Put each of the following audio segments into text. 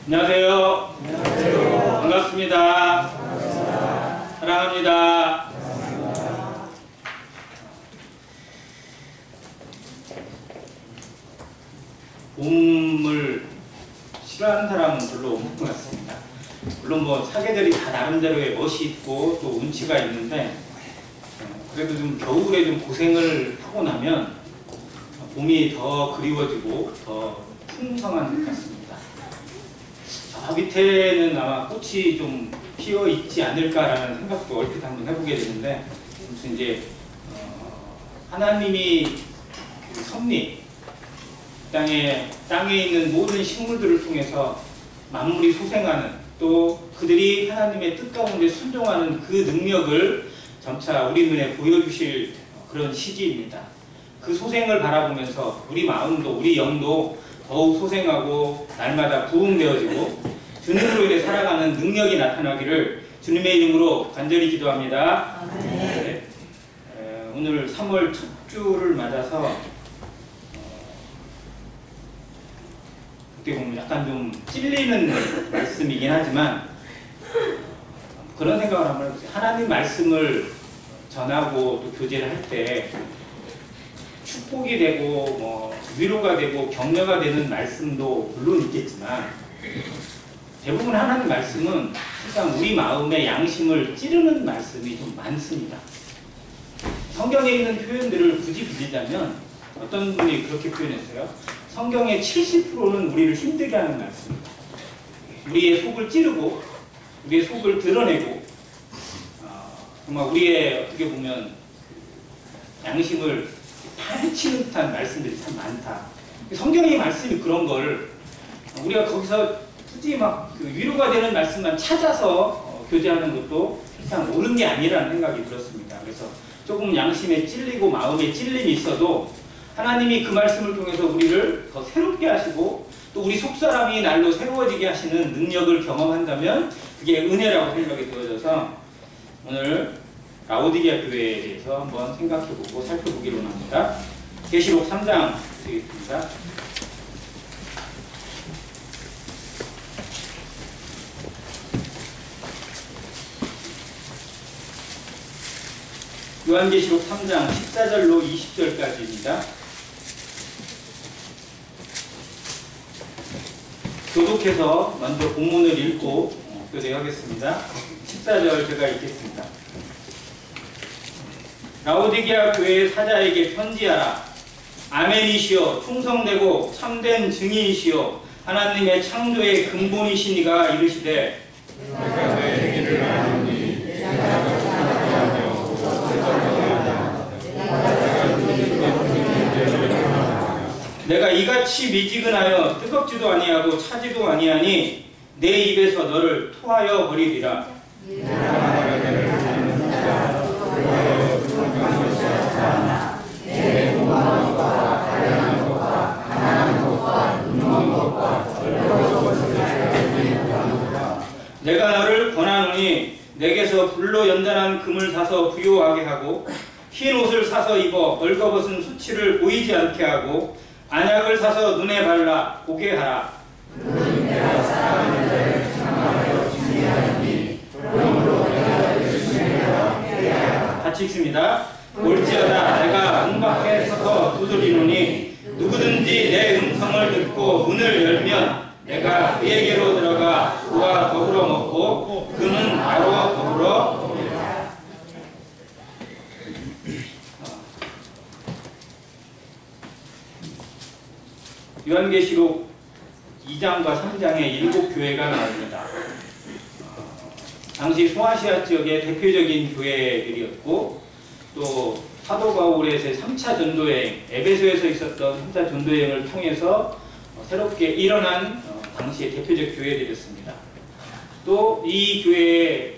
안녕하세요. 안녕하세요. 반갑습니다. 사랑합니다. 봄을 싫어하는 사람은 별로 없는 것 같습니다. 물론 뭐 사계절이 다 나름대로의 멋이 있고 또 운치가 있는데 그래도 좀 겨울에 좀 고생을 하고 나면 봄이 더 그리워지고 더 풍성한 것 같습니다. 저 밑에는 아마 꽃이 좀 피어 있지 않을까라는 생각도 얼핏 한번 해보게 되는데, 무슨 이제 하나님이 그 섭리, 땅에 있는 모든 식물들을 통해서 만물이 소생하는, 또 그들이 하나님의 뜻 가운데 순종하는 그 능력을 점차 우리 눈에 보여주실 그런 시기입니다. 그 소생을 바라보면서 우리 마음도 우리 영도 더욱 소생하고 날마다 부흥되어지고 주님으로 인해 살아가는 능력이 나타나기를 주님의 이름으로 간절히 기도합니다. 네. 오늘 3월 첫 주를 맞아서 어떻게 보면 약간 좀 찔리는 말씀이긴 하지만 그런 생각을 한번 해보세요. 하나님 말씀을 전하고 또 교제를 할 때 축복이 되고 뭐 위로가 되고 격려가 되는 말씀도 물론 있겠지만, 대부분 하나님 말씀은 항상 우리 마음의 양심을 찌르는 말씀이 좀 많습니다. 성경에 있는 표현들을 굳이 빌리자면 어떤 분이 그렇게 표현했어요. 성경의 70%는 우리를 힘들게 하는 말씀입니다. 우리의 속을 찌르고 우리의 속을 드러내고 정말 우리의 어떻게 보면 양심을 파헤치는 듯한 말씀들이 참 많다. 성경의 말씀이 그런 걸 우리가 거기서 굳이 막 그 위로가 되는 말씀만 찾아서 교제하는 것도 사실상 옳은 게 아니라는 생각이 들었습니다. 그래서 조금 양심에 찔리고 마음에 찔림이 있어도 하나님이 그 말씀을 통해서 우리를 더 새롭게 하시고 또 우리 속사람이 날로 새로워지게 하시는 능력을 경험한다면 그게 은혜라고 생각이 되어져서 오늘 라오디게아 교회에 대해서 한번 생각해보고 살펴보기로 합니다. 계시록 3장 되겠습니다. 요한계시록 3장 14절로 20절까지입니다. 교독해서 먼저 본문을 읽고 교대하겠습니다. 14절 제가 읽겠습니다. 라오디게아 교회의 사자에게 편지하라. 아멘이시여, 충성되고 참된 증인이시여, 하나님의 창조의 근본이시니가 이르시되, 내가 내 일을 아노니 내가 내가 이같이 미지근하여 뜨겁지도 아니하고 차지도 아니하니 내 입에서 너를 토하여 버리리라. 내가 너를 권하노니 내게서 불로 연단한 금을 사서 부요하게 하고 흰 옷을 사서 입어 벌거벗은 수치를 보이지 않게 하고 안약을 사서 눈에 발라 보게 하라. 내가 사랑하는 자를 장하여 준비하니 그러므로 내가 열심히 하라. 같이 읽습니다. 올지어다 내가 문 밖에 서서 두드리노니 누구든지 내 음성을 듣고 문을 열면 내가 그에게로 들어가 그와 더불어 먹고 그는 나와 더불어 먹으리라. 요한계시록 2장과 3장에 7교회가 나옵니다. 당시 소아시아 지역의 대표적인 교회들이었고, 또 사도 바울의 3차 전도여행, 에베소에서 있었던 3차 전도여행을 통해서 새롭게 일어난 당시의 대표적 교회들이었습니다. 또 이 교회의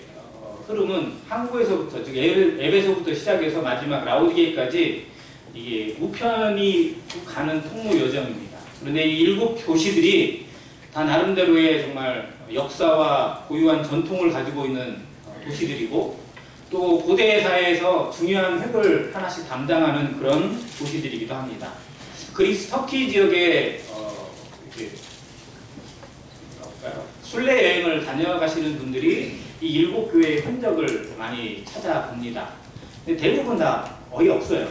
흐름은 항구에서부터, 즉 에베소부터 시작해서 마지막 라오디게까지 이게 우편이 가는 통로 여정입니다. 그런데 이 7교시들이 다 나름대로의 정말 역사와 고유한 전통을 가지고 있는 도시들이고, 또 고대 사회에서 중요한 획을 하나씩 담당하는 그런 도시들이기도 합니다. 그리스 터키 지역에 이렇게 다녀가시는 분들이 이 일곱 교회의 흔적을 많이 찾아봅니다. 근데 대부분 다 거의 없어요.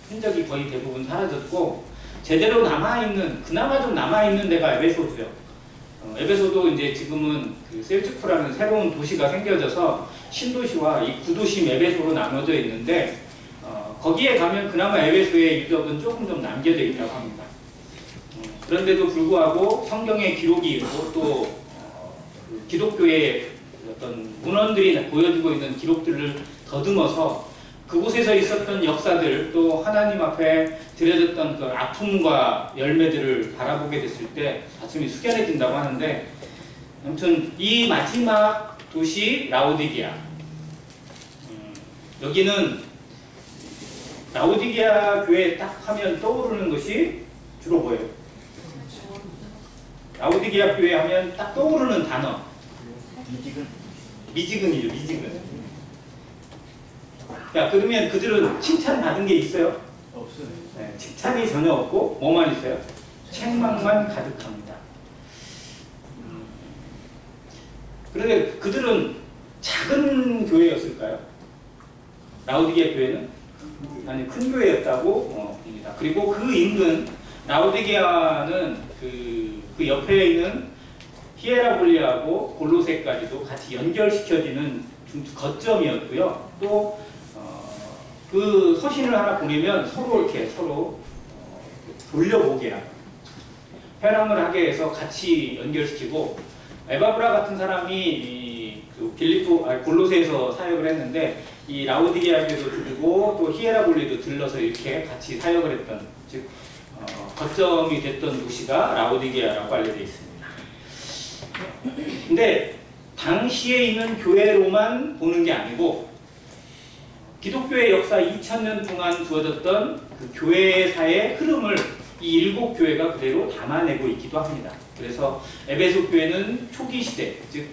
흔적이 거의 대부분 사라졌고, 제대로 남아있는, 그나마 좀 남아있는 데가 에베소죠. 에베소도 이제 지금은 그 셀주크라는 새로운 도시가 생겨져서 신도시와 이 구도심 에베소로 나눠져 있는데, 거기에 가면 그나마 에베소의 유적은 조금 좀 남겨져 있다고 합니다. 그런데도 불구하고 성경의 기록이 있고 또 그 기독교의 어떤 문헌들이 보여주고 있는 기록들을 더듬어서 그곳에서 있었던 역사들, 또 하나님 앞에 드려졌던 그 아픔과 열매들을 바라보게 됐을 때 가슴이 숙연해진다고 하는데, 아무튼 이 마지막 도시 라오디게아, 여기는 라오디게아 교회 딱 하면 떠오르는 것이 주로 뭐예요? 라오디게아 교회 하면 딱 떠오르는 단어 미지근이죠. 미지근. 야, 그러면 그들은 칭찬받은 게 있어요? 없어요. 네, 칭찬이 전혀 없고 뭐만 있어요? 책망만 가득합니다. 그런데 그들은 작은 교회였을까요? 라오디게아 교회는? 아니, 큰 교회였다고 봅니다. 그리고 그 인근 라오디게아는 그 옆에 있는 히에라볼리아하고 골로새까지도 같이 연결시켜지는 거점이었고요. 또 그 서신을 하나 보내면 서로 이렇게 돌려보게 하고 회람을 하게 해서 같이 연결시키고, 에바브라 같은 사람이 그 골로새에서 사역을 했는데 이 라오디게아에도 들고 또 히에라볼리도 들러서 이렇게 같이 사역을 했던, 즉 거점이 됐던 도시가 라오디게아라고 알려져 있습니다. 근데 당시에 있는 교회로만 보는 게 아니고 기독교의 역사 2000년 동안 주어졌던 그 교회사의 흐름을 이 일곱 교회가 그대로 담아내고 있기도 합니다. 그래서 에베소 교회는 초기 시대, 즉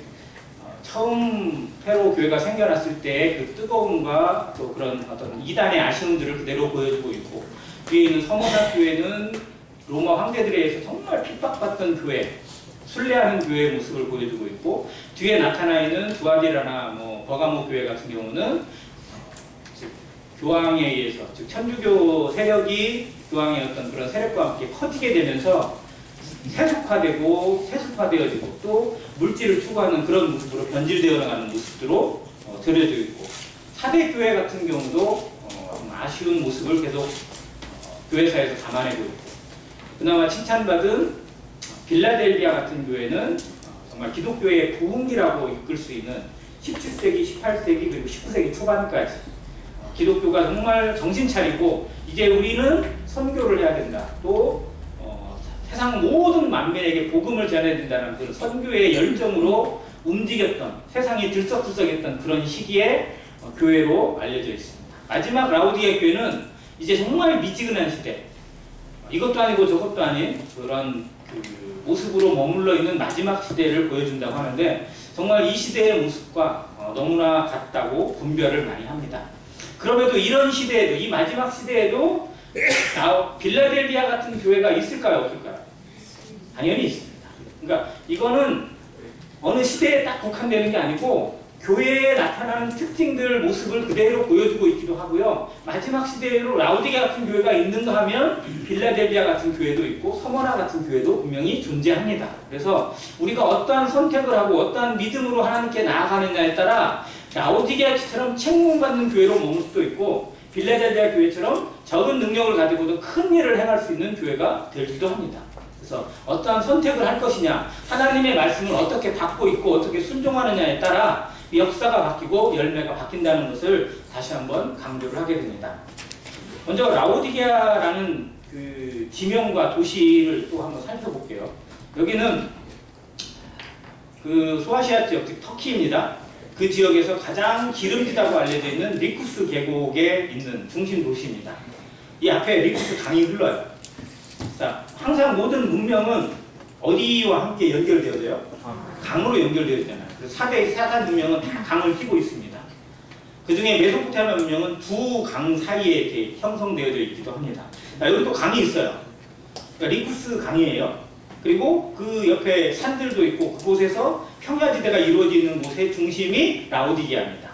처음 페로 교회가 생겨났을 때의 그 뜨거움과 또 그런 어떤 이단의 아쉬움들을 그대로 보여주고 있고, 뒤에 있는 서머나 교회는 로마 황제들에 의해서 정말 핍박받던 교회, 순례하는 교회의 모습을 보여주고 있고, 뒤에 나타나 있는 두아디라나 버가모 교회 같은 경우는 교황에 의해서, 즉 천주교 세력이 교황의 어떤 그런 세력과 함께 커지게 되면서 세속화되고 세습화되어지고 또 물질을 추구하는 그런 모습으로 변질되어 나가는 모습으로 드려져 있고, 사대 교회 같은 경우도 아쉬운 모습을 계속 교회사에서 담아내고 있고, 그나마 칭찬받은 빌라델비아 같은 교회는 정말 기독교의 부흥기라고 이끌 수 있는 17세기, 18세기 그리고 19세기 초반까지 기독교가 정말 정신 차리고 이제 우리는 선교를 해야 된다, 또 세상 모든 만민에게 복음을 전해야 된다는 그 선교의 열정으로 움직였던, 세상이 들썩들썩했던 그런 시기에 교회로 알려져 있습니다. 마지막 라오디게아 교회는 이제 정말 미지근한 시대, 이것도 아니고 저것도 아닌 그런 그 모습으로 머물러 있는 마지막 시대를 보여준다고 하는데, 정말 이 시대의 모습과 너무나 같다고 분별을 많이 합니다. 그럼에도 이런 시대에도, 이 마지막 시대에도 빌라델비아 같은 교회가 있을까요? 없을까요? 당연히 있습니다. 그러니까 이거는 어느 시대에 딱 국한되는 게 아니고 교회에 나타나는 특징들, 모습을 그대로 보여주고 있기도 하고요. 마지막 시대로 라오디게아 같은 교회가 있는가 하면 빌라델비아 같은 교회도 있고 서머나 같은 교회도 분명히 존재합니다. 그래서 우리가 어떠한 선택을 하고 어떠한 믿음으로 하나님께 나아가느냐에 따라 라오디게아처럼 책망받는 교회로 머물 수도 있고, 빌라델비아 교회처럼 적은 능력을 가지고도 큰 일을 행할 수 있는 교회가 되기도 합니다. 그래서 어떠한 선택을 할 것이냐, 하나님의 말씀을 어떻게 받고 있고 어떻게 순종하느냐에 따라 역사가 바뀌고 열매가 바뀐다는 것을 다시 한번 강조를 하게 됩니다. 먼저 라오디게아라는 그 지명과 도시를 또 한번 살펴볼게요. 여기는 그 소아시아 지역, 즉 터키입니다. 그 지역에서 가장 기름지다고 알려져 있는 리쿠스 계곡에 있는 중심 도시입니다. 이 앞에 리쿠스 강이 흘러요. 자, 항상 모든 문명은 어디와 함께 연결되어져요? 강으로 연결되어 있잖아요. 그래서 4대 사단 문명은 다 강을 끼고 있습니다. 그 중에 메소포타미아 문명은 두 강 사이에 이렇게 형성되어져 있기도 합니다. 자, 여기 또 강이 있어요. 그러니까 리쿠스 강이에요. 그리고 그 옆에 산들도 있고 그곳에서 평야지대가 이루어지는 곳의 중심이 라오디게아입니다.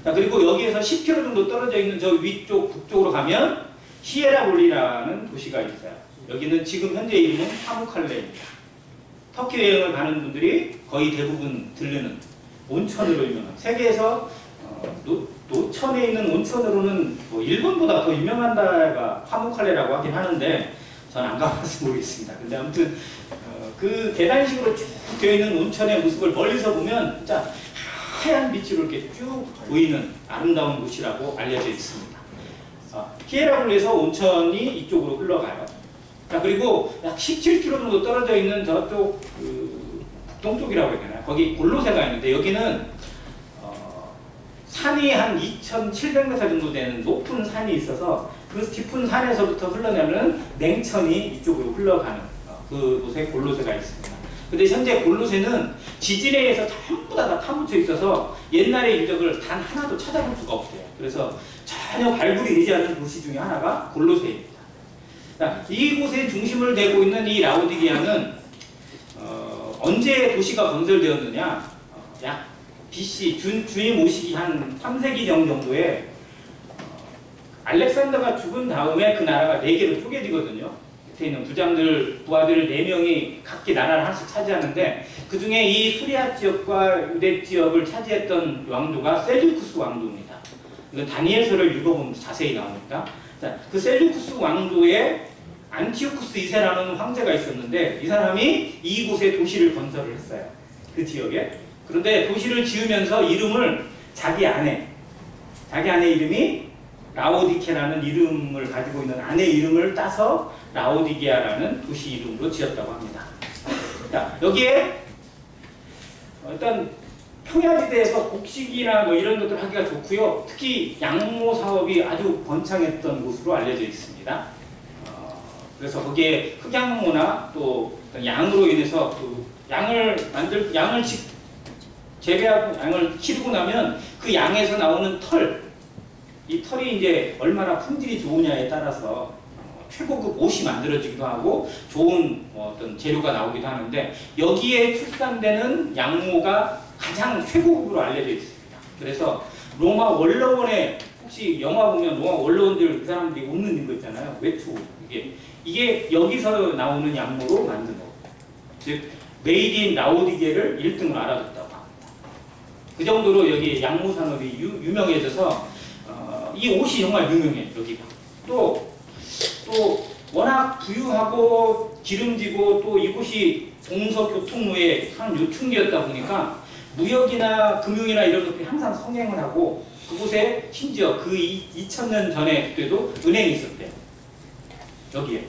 자, 그리고 여기에서 10km 정도 떨어져 있는 저 위쪽 북쪽으로 가면 히에라볼리라는 도시가 있어요. 여기는 지금 현재 이름은 파무칼레입니다. 터키 여행을 가는 분들이 거의 대부분 들르는 온천으로 유명한, 세계에서 노천에 있는 온천으로는 뭐 일본보다 더 유명한 데가 파무칼레라고 하긴 하는데 저는 안 가봐서 모르겠습니다. 근데 아무튼 그 계단식으로 쭉 되어 있는 온천의 모습을 멀리서 보면 진짜 하얀 빛으로 이렇게 쭉 보이는 아름다운 곳이라고 알려져 있습니다. 히에라볼리에서 온천이 이쪽으로 흘러가요. 자, 그리고 약 17km 정도 떨어져 있는 저쪽 북동쪽이라고 해야 되나요? 거기 골로새가 있는데 여기는 산이 한 2,700m 정도 되는 높은 산이 있어서 그 깊은 산에서부터 흘러내는 냉천이 이쪽으로 흘러가는 그 곳에 골로새가 있습니다. 근데 현재 골로새는 지진에 의해서 전부 다 타묻혀 있어서 옛날의 유적을 단 하나도 찾아볼 수가 없대요. 그래서 전혀 발굴이 되지 않는 도시 중에 하나가 골로새입니다. 자, 이곳의 중심을 대고 있는 이 라오디게아는 언제 도시가 건설되었느냐? 약 BC 주임 오시기 한 3세기 정도에 알렉산더가 죽은 다음에 그 나라가 4개로 쪼개지거든요. 밑에 있는 부장들, 부하들 4명이 각기 나라를 하나씩 차지하는데 그 중에 이 수리아 지역과 유대 지역을 차지했던 왕조가 셀주쿠스 왕조입니다. 이건 다니엘서를 읽어보면 자세히 나오니까. 자, 그 셀주쿠스 왕조의 안티오쿠스 2세라는 황제가 있었는데 이 사람이 이곳에 도시를 건설을 했어요. 그 지역에. 그런데 도시를 지으면서 이름을 자기 아내 이름이 라오디케라는 이름을 가지고 있는 아내 이름을 따서 라오디게아라는 도시 이름으로 지었다고 합니다. 자, 여기에 일단 평야지대에서 곡식이나 뭐 이런 것들 하기가 좋고요. 특히 양모 사업이 아주 번창했던 곳으로 알려져 있습니다. 그래서 거기에 흑양모나 또 양으로 인해서 그 양을 재배하고 양을 키우고 나면 그 양에서 나오는 이 털이 이제 얼마나 품질이 좋으냐에 따라서 최고급 옷이 만들어지기도 하고 좋은 어떤 재료가 나오기도 하는데 여기에 출산되는 양모가 가장 최고급으로 알려져 있습니다. 그래서 로마 원로원에 혹시 영화 보면 로마 원로원들 그 사람들이 웃는 거 있잖아요. 외투 이게 여기서 나오는 양모로 만든 거고, 즉 메이드 인 라오디게를 1등으로 알아줬다고 합니다. 그 정도로 여기 양모 산업이 유명해져서 이 옷이 정말 유명해요. 여기가 또 워낙 부유하고 기름지고 또 이곳이 동서교통로의 한 요충지였다 보니까 무역이나 금융이나 이런 것들이 항상 성행을 하고 그곳에 심지어 그 2000년 전에 그때도 은행이 있었대요. 여기에.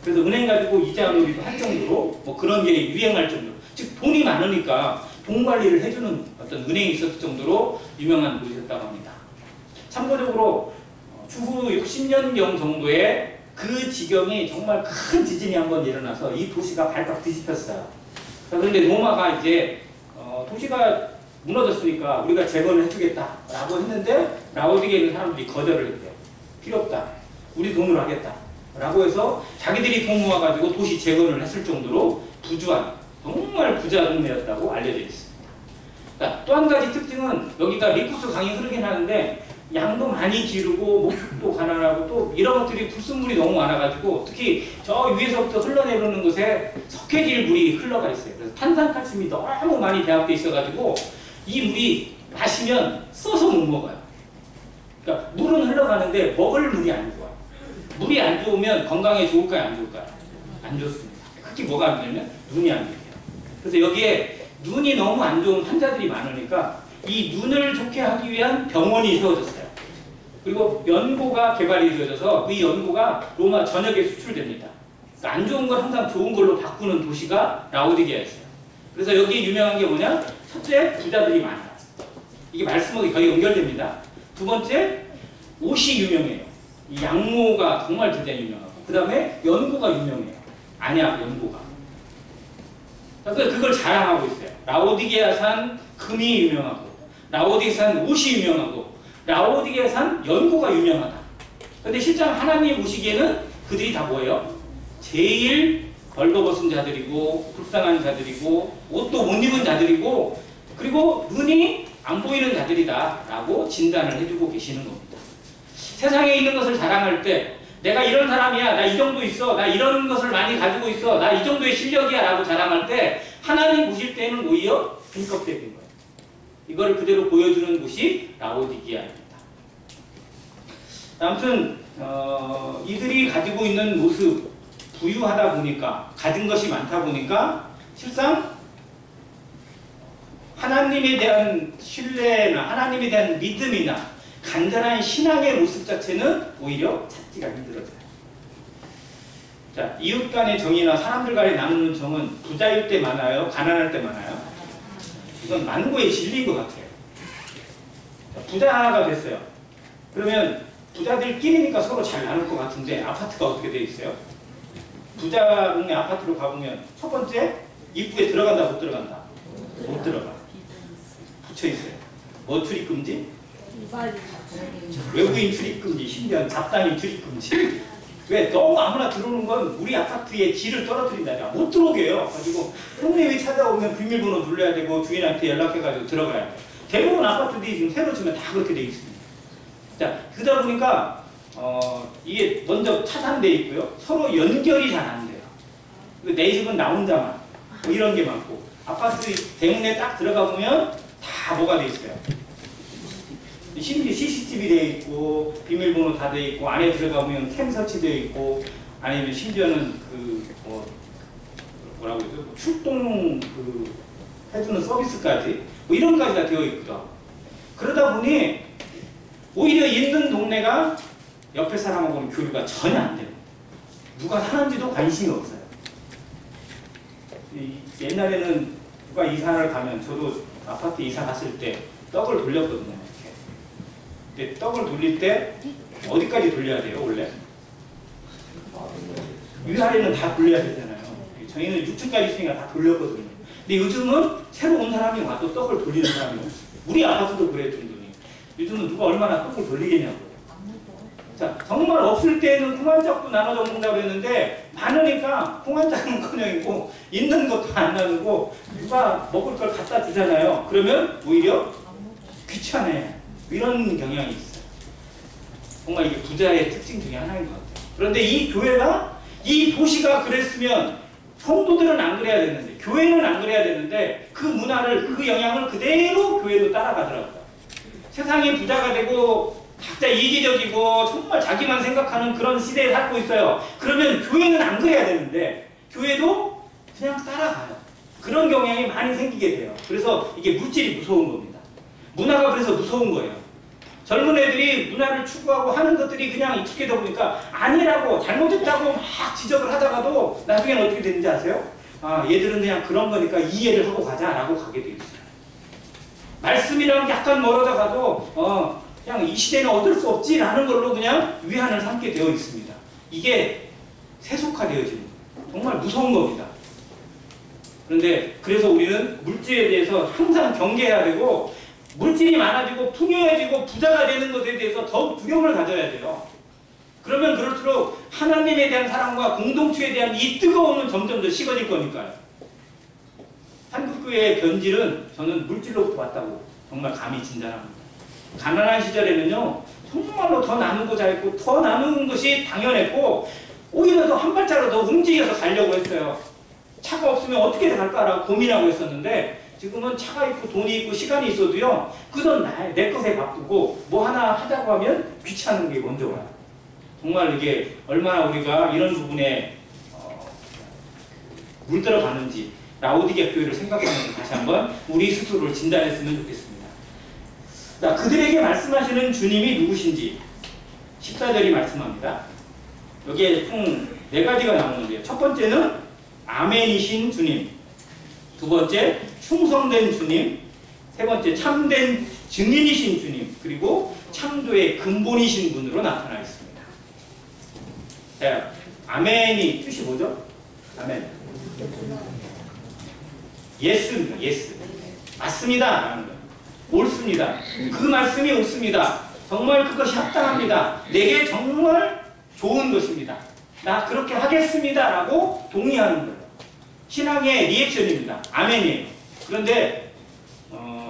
그래서 은행 가지고 이자 놀이도 할 정도로 뭐 그런 게 유행할 정도로, 즉 돈이 많으니까 돈 관리를 해주는 어떤 은행이 있었을 정도로 유명한 곳이었다고 합니다. 참고적으로 추후 60년경 정도에 그 지경이 정말 큰 지진이 한번 일어나서 이 도시가 발칵 뒤집혔어요. 그런데 로마가 이제 도시가 무너졌으니까 우리가 재건을 해주겠다라고 했는데 라오디게에 있는 사람들이 거절을 했대요. 필요 없다. 우리 돈으로 하겠다. 라고 해서 자기들이 돈 모아가지고 도시 재건을 했을 정도로 부주한 정말 부자 동네였다고 알려져 있습니다. 또 한 가지 특징은 여기가 리쿠스 강이 흐르긴 하는데 양도 많이 기르고 목축도 가난하고 또 이런 것들이 불순물이 너무 많아가지고 특히 저 위에서부터 흘러내리는 곳에 석회질 물이 흘러가 있어요. 그래서 탄산칼슘이 너무 많이 배합돼 있어가지고 이 물이 마시면 써서 못 먹어요. 그러니까 물은 흘러가는데 먹을 물이 안 좋아요. 물이 안 좋으면 건강에 좋을까요? 안 좋을까요? 안 좋습니다. 특히 뭐가 안 되면 눈이 안 좋아요. 그래서 여기에 눈이 너무 안 좋은 환자들이 많으니까 이 눈을 좋게 하기 위한 병원이 세워졌어요. 그리고 연고가 개발이 되어져서 이 연고가 로마 전역에 수출됩니다. 그러니까 안 좋은 걸 항상 좋은 걸로 바꾸는 도시가 라오디게아였어요. 그래서 여기 유명한 게 뭐냐? 첫째, 부자들이 많아요. 이게 말씀하기 거의 연결됩니다. 두 번째, 옷이 유명해요. 이 양모가 정말 굉장히 유명하고, 그 다음에 연고가 유명해요. 안약 연고가. 그래서 그걸 자랑하고 있어요. 라오디게아산 금이 유명하고, 라오디게아산 옷이 유명하고, 라오디게아산 연고가 유명하다. 근데 실제 하나님이 보시기에는 그들이 다 뭐예요? 제일 벌거벗은 자들이고 불쌍한 자들이고 옷도 못 입은 자들이고 그리고 눈이 안 보이는 자들이다 라고 진단을 해주고 계시는 겁니다. 세상에 있는 것을 자랑할 때 내가 이런 사람이야, 나 이 정도 있어, 나 이런 것을 많이 가지고 있어, 나 이 정도의 실력이야 라고 자랑할 때 하나님 보실 때는 오히려 등껍데기인 거예요. 이걸 그대로 보여주는 곳이 라오디게아입니다. 아무튼 이들이 가지고 있는 모습, 부유하다 보니까, 가진 것이 많다 보니까 실상 하나님에 대한 신뢰나 하나님에 대한 믿음이나 간절한 신앙의 모습 자체는 오히려 찾기가 힘들어져요. 자, 이웃 간의 정이나 사람들 간에 나누는 정은 부자일 때 많아요? 가난할 때 많아요? 이건 만고의 진리인 것 같아요. 자, 부자가 됐어요. 그러면 부자들끼리니까 서로 잘 나눌 것 같은데 아파트가 어떻게 돼 있어요? 부자 동네 아파트로 가보면 첫 번째 입구에 들어간다 못 들어간다? 못 들어가. 붙여 있어요. 뭐 출입금지? 외국인 출입금지, 심지어 잡담인 출입금지. 왜? 너무 아무나 들어오는 건 우리 아파트의 질을 떨어뜨린다. 못 들어오게 해요. 가지고 손님이 찾아오면 비밀번호 눌러야 되고 주인한테 연락해가지고 들어가야 돼요. 대부분 아파트들이 지금 새로 지면 다 그렇게 돼 있습니다. 자, 그러다 보니까 이게 먼저 차단돼 있고요. 서로 연결이 잘 안 돼요. 내 집은 나 혼자만 뭐 이런 게 많고 아파트 대문에 딱 들어가 보면 다 뭐가 돼 있어요. 심지어 CCTV 돼 있고 비밀번호 다 돼 있고 안에 들어가 보면 캠 설치되어 있고 아니면 심지어는 뭐라고 해서 출동 해주는 서비스까지 뭐 이런 까지 다 되어 있거든. 그러다 보니 오히려 있는 동네가 옆에 사람하고는 교류가 전혀 안 돼요. 누가 사는지도 관심이 없어요. 옛날에는 누가 이사를 가면 저도 아파트 이사 갔을 때 떡을 돌렸거든요. 이렇게. 근데 떡을 돌릴 때 어디까지 돌려야 돼요, 원래? 위아래는 다 돌려야 되잖아요. 저희는 6층까지 있으니까 다 돌렸거든요. 근데 요즘은 새로 온 사람이 와도 떡을 돌리는 사람이 없어요. 우리 아파트도 그래요, 정도니. 요즘은 누가 얼마나 떡을 돌리겠냐고요. 자, 정말 없을 때는 콩한짝도 나눠 먹는다고 했는데 많으니까 콩한짝은커녕이고 있는 것도 안 나누고 누가 먹을 걸 갖다 주잖아요. 그러면 오히려 귀찮아요. 이런 경향이 있어요. 정말 이게 부자의 특징 중에 하나인 것 같아요. 그런데 이 교회가, 이 도시가 그랬으면 성도들은 안 그래야 되는데, 교회는 안 그래야 되는데 그 문화를, 그 영향을 그대로 교회도 따라가더라고요. 세상이 부자가 되고 각자 이기적이고 정말 자기만 생각하는 그런 시대에 살고 있어요. 그러면 교회는 안 그래야 되는데 교회도 그냥 따라가요. 그런 경향이 많이 생기게 돼요. 그래서 이게 물질이 무서운 겁니다. 문화가 그래서 무서운 거예요. 젊은 애들이 문화를 추구하고 하는 것들이 그냥 익숙해져 보니까 아니라고 잘못했다고 막 지적을 하다가도 나중에는 어떻게 되는지 아세요? 아, 얘들은 그냥 그런 거니까 이해를 하고 가자라고 가게 돼 있어요. 말씀이랑 약간 멀어져 가도 그냥 이 시대는 어쩔 수 없지라는 걸로 그냥 위안을 삼게 되어 있습니다. 이게 세속화되어지는 거예요. 정말 무서운 겁니다. 그런데 그래서 우리는 물질에 대해서 항상 경계해야 되고 물질이 많아지고 풍요해지고 부자가 되는 것에 대해서 더욱 두려움을 가져야 돼요. 그러면 그럴수록 하나님에 대한 사랑과 공동체에 대한 이 뜨거움은 점점 더 식어질 거니까요. 한국교회의 변질은 저는 물질로부터 왔다고 정말 감히 진단합니다. 가난한 시절에는요, 정말로 더 나누고 잘했고 더 나누는 것이 당연했고 오히려 더 한 발자국 더 움직여서 가려고 했어요. 차가 없으면 어떻게 갈까라고 고민하고 있었는데 지금은 차가 있고 돈이 있고 시간이 있어도요, 그 돈 내 것에 바쁘고 뭐 하나 하자고 하면 귀찮은 게 먼저 와요. 정말 이게 얼마나 우리가 이런 부분에 물들어가는지 라오디게아 교회를 생각하면서 다시 한번 우리 스스로를 진단했으면 좋겠습니다. 자, 그들에게 말씀하시는 주님이 누구신지 14절이 말씀합니다. 여기에 총 4가지가 나오는데요. 첫 번째는 아멘이신 주님, 두 번째 충성된 주님, 세 번째 참된 증인이신 주님, 그리고 창조의 근본이신 분으로 나타나 있습니다. 자, 아멘이 뜻이 뭐죠? 아멘. 예스입니다. 예스. 맞습니다. 라는 거예요. 옳습니다. 그 말씀이 옳습니다. 정말 그것이 합당합니다. 내게 정말 좋은 것입니다. 나 그렇게 하겠습니다 라고 동의하는 거예요. 신앙의 리액션입니다. 아멘이에요. 그런데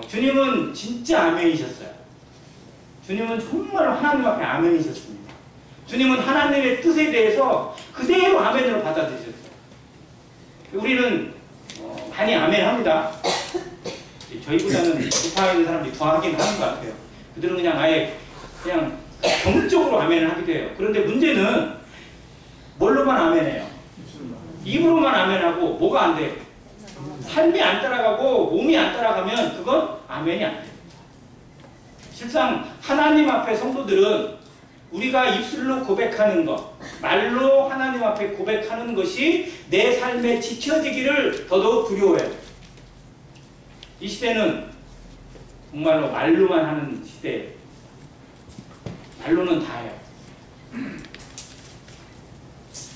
주님은 진짜 아멘이셨어요. 주님은 정말 하나님 앞에 아멘이셨습니다. 주님은 하나님의 뜻에 대해서 그대로 아멘으로 받아들이셨어요. 우리는 많이 아멘합니다. 저희보다는 우파에 있는 사람들이 더 하긴 하는 것 같아요. 그들은 그냥 아예 그냥 경적으로 아멘을 하기도 해요. 그런데 문제는 뭘로만 아멘해요? 입으로만 아멘하고 뭐가 안 돼요? 삶이 안 따라가고 몸이 안 따라가면 그건 아멘이 안 돼요. 실상 하나님 앞에 성도들은 우리가 입술로 고백하는 것, 말로 하나님 앞에 고백하는 것이 내 삶에 지켜지기를 더더욱 두려워해요. 이 시대는 정말로 말로만 하는 시대예요. 말로는 다 해요.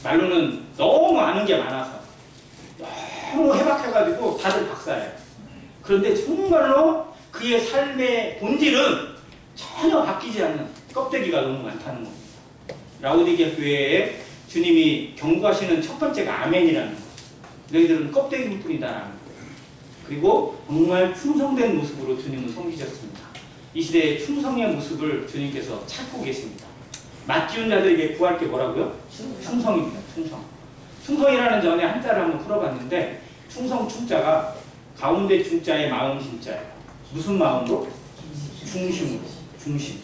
말로는 너무 아는 게 많아서 너무 해박해가지고 다들 박사예요. 그런데 정말로 그의 삶의 본질은 전혀 바뀌지 않는 껍데기가 너무 많다는 겁니다. 라오디게 교회에 주님이 경고하시는 첫 번째가 아멘이라는 거예요. 너희들은 껍데기일 뿐이다라는 거예요. 그리고 정말 충성된 모습으로 주님은 섬기셨습니다. 이 시대의 충성의 모습을 주님께서 찾고 계십니다. 맡기운 자들에게 구할 게 뭐라고요? 충성입니다. 충성. 충성이라는 전에 한자를 한번 풀어봤는데 충성 충자가 가운데 중자의 마음 심자예요. 무슨 마음으로? 중심으로. 중심.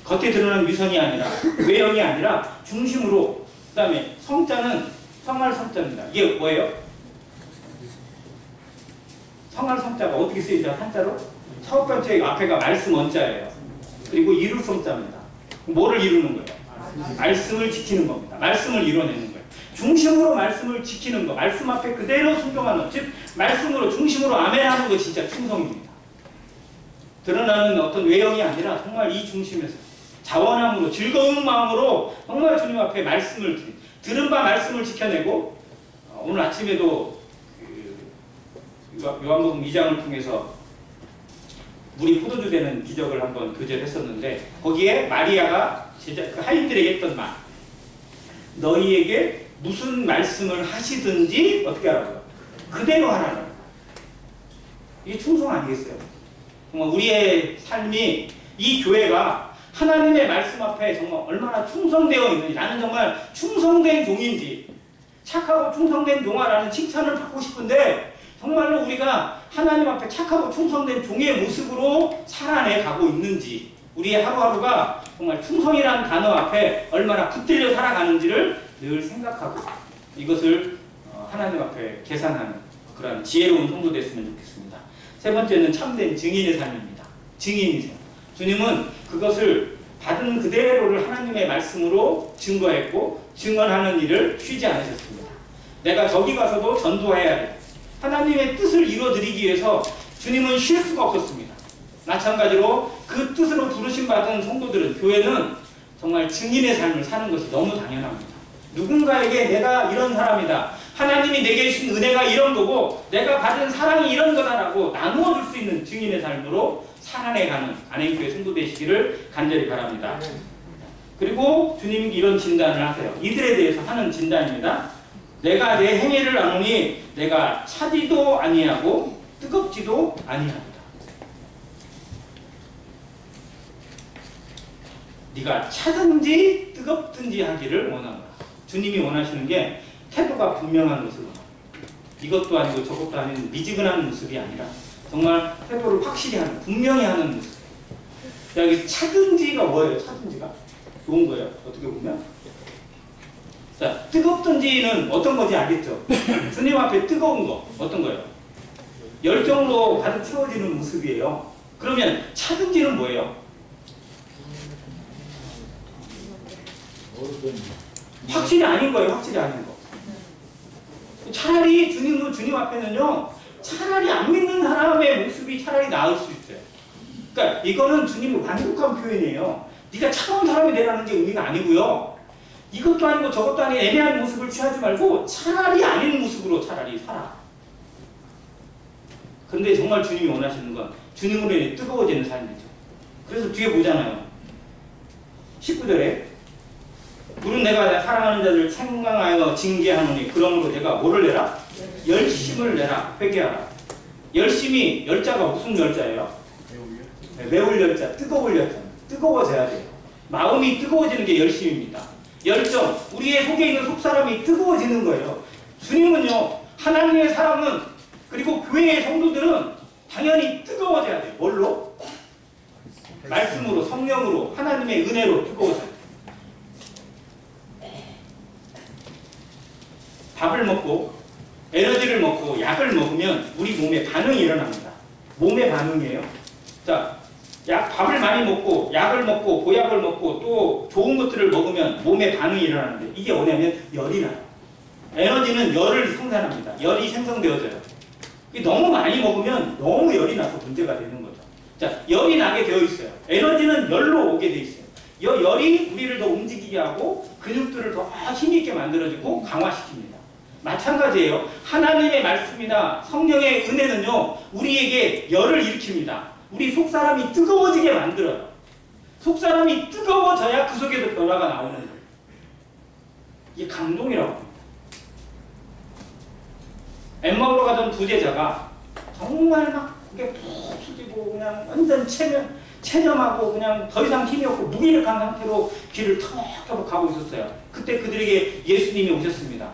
겉에 드러나는 위선이 아니라 외형이 아니라 중심으로. 그 다음에 성자는 성할 성자입니다. 이게 뭐예요? 성할 성자가 어떻게 쓰이죠? 한자로? 첫 번째 앞에가 말씀 원자예요. 그리고 이룰 성자입니다. 뭐를 이루는 거예요? 말씀을 지키는 겁니다. 말씀을 이뤄내는 거예요. 중심으로 말씀을 지키는 거. 말씀 앞에 그대로 순종하는 것. 즉 말씀으로 중심으로 아멘하는 거 진짜 충성입니다. 드러나는 어떤 외형이 아니라 정말 이 중심에서 자원함으로 즐거운 마음으로 정말 주님 앞에 말씀을 들은 바 말씀을 지켜내고 오늘 아침에도 요한복음 2장을 통해서 물이 포도주 되는 기적을 한번 교제를 했었는데 거기에 마리아가 그 하인들에게 했던 말, 너희에게 무슨 말씀을 하시든지 어떻게 하라고요? 그대로 하라는. 이게 충성 아니겠어요? 정말 우리의 삶이 이 교회가 하나님의 말씀 앞에 정말 얼마나 충성되어 있는지, 나는 정말 충성된 종인지, 착하고 충성된 종아라는 칭찬을 받고 싶은데 정말로 우리가 하나님 앞에 착하고 충성된 종의 모습으로 살아내 가고 있는지, 우리의 하루하루가 정말 충성이라는 단어 앞에 얼마나 붙들려 살아가는지를 늘 생각하고 이것을 하나님 앞에 계산하는 그런 지혜로운 성도 됐으면 좋겠습니다. 세 번째는 참된 증인의 삶입니다. 증인이세요. 주님은 그것을 받은 그대로를 하나님의 말씀으로 증거했고 증언하는 일을 쉬지 않으셨습니다. 내가 저기 가서도 전도해야 돼. 하나님의 뜻을 이루어드리기 위해서 주님은 쉴 수가 없었습니다. 마찬가지로 그 뜻으로 부르심 받은 성도들은, 교회는 정말 증인의 삶을 사는 것이 너무 당연합니다. 누군가에게 내가 이런 사람이다, 하나님이 내게 주신 은혜가 이런 거고 내가 받은 사랑이 이런 거다라고 나누어 줄 수 있는 증인의 삶으로 살아내가는 안행교회 성도 되시기를 간절히 바랍니다. 그리고 주님이 이런 진단을 하세요. 이들에 대해서 하는 진단입니다. 내가 내 행위를 아노니 내가 차지도 아니하고 뜨겁지도 아니하도다. 네가 차든지 뜨겁든지 하기를 원한다. 주님이 원하시는 게 태도가 분명한 모습을 원합니다. 이것도 아니고 저것도 아닌 미지근한 모습이 아니라 정말 태도를 확실히 하는, 분명히 하는 모습. 여기 차든지가 뭐예요? 차든지가 좋은 거예요. 어떻게 보면. 자, 뜨겁든지는 어떤 건지 알겠죠? 주님 앞에 뜨거운 거 어떤 거예요? 열정으로 가득 채워지는 모습이에요. 그러면 차든지는 뭐예요? 확실히 아닌 거예요. 확실히 아닌 거. 차라리 주님 앞에는요, 차라리 안 믿는 사람의 모습이 차라리 나을 수 있어요. 그러니까 이거는 주님이 완벽한 표현이에요. 네가 차가운 사람이 되라는 게 의미가 아니고요. 이것도 아니고 저것도 아닌 애매한 모습을 취하지 말고 차라리 아닌 모습으로 차라리 살아. 근데 정말 주님이 원하시는 건 주님으로 인해 뜨거워지는 삶이죠. 그래서 뒤에 보잖아요. 19절에 물은 내가 사랑하는 자들을 책망하여 징계하노니 그러므로 내가 뭐를 내라? 열심을 내라. 회개하라. 열심히, 열자가 무슨 열자예요? 매울 열자, 뜨거울 열자. 뜨거워져야 돼요. 마음이 뜨거워지는 게 열심입니다. 열정, 우리의 속에 있는 속사람이 뜨거워지는 거예요. 주님은요, 하나님의 사람은, 그리고 교회의 성도들은 당연히 뜨거워져야 돼요. 뭘로? 말씀으로, 성령으로, 하나님의 은혜로 뜨거워져야 돼요. 밥을 먹고 에너지를 먹고 약을 먹으면 우리 몸에 반응이 일어납니다. 몸의 반응이에요. 자, 밥을 많이 먹고 약을 먹고 보약을 먹고 또 좋은 것들을 먹으면 몸에 반응이 일어나는데 이게 뭐냐면 열이 나요. 에너지는 열을 생산합니다. 열이 생성되어져요. 너무 많이 먹으면 너무 열이 나서 문제가 되는 거죠. 자, 열이 나게 되어 있어요. 에너지는 열로 오게 되어 있어요. 열이 우리를 더 움직이게 하고 근육들을 더 힘있게 만들어주고 강화시킵니다. 마찬가지예요. 하나님의 말씀이나 성령의 은혜는요, 우리에게 열을 일으킵니다. 우리 속사람이 뜨거워지게 만들어요. 속사람이 뜨거워져야 그 속에서 변화가 나오는 거예요. 이게 감동이라고 합니다. 엠마오로 가던 두 제자가 정말 막 고개 푹 숙이고 그냥 완전 체념하고 그냥 더 이상 힘이 없고 무기력한 상태로 길을 터벅터벅 가고 있었어요. 그때 그들에게 예수님이 오셨습니다.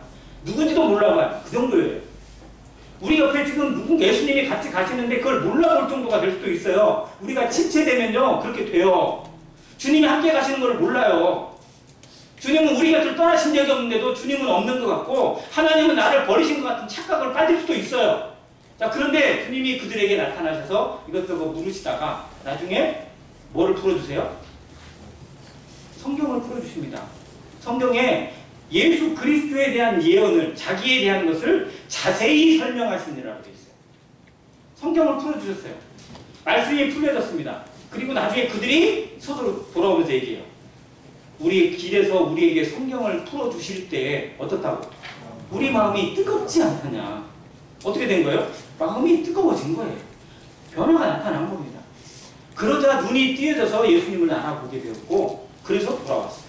누군지도 몰라봐요. 그 정도예요. 우리 옆에 지금 누군 예수님이 같이 가시는데 그걸 몰라볼 정도가 될 수도 있어요. 우리가 침체되면요 그렇게 돼요. 주님이 함께 가시는 걸 몰라요. 주님은 우리 곁을 떠나신 적이 없는데도 주님은 없는 것 같고 하나님은 나를 버리신 것 같은 착각을 빠질 수도 있어요. 자, 그런데 주님이 그들에게 나타나셔서 이것저것 물으시다가 나중에 뭐를 풀어주세요? 성경을 풀어주십니다. 성경에 예수 그리스도에 대한 예언을, 자기에 대한 것을 자세히 설명하시느라고 되어 있어요. 성경을 풀어주셨어요. 말씀이 풀려졌습니다. 그리고 나중에 그들이 스스로 돌아오면서 얘기해요. 우리 길에서 우리에게 성경을 풀어주실 때 어떻다고? 우리 마음이 뜨겁지 않느냐. 어떻게 된 거예요? 마음이 뜨거워진 거예요. 변화가 나타난 겁니다. 그러자 눈이 띄어져서 예수님을 알아보게 되었고 그래서 돌아왔어요.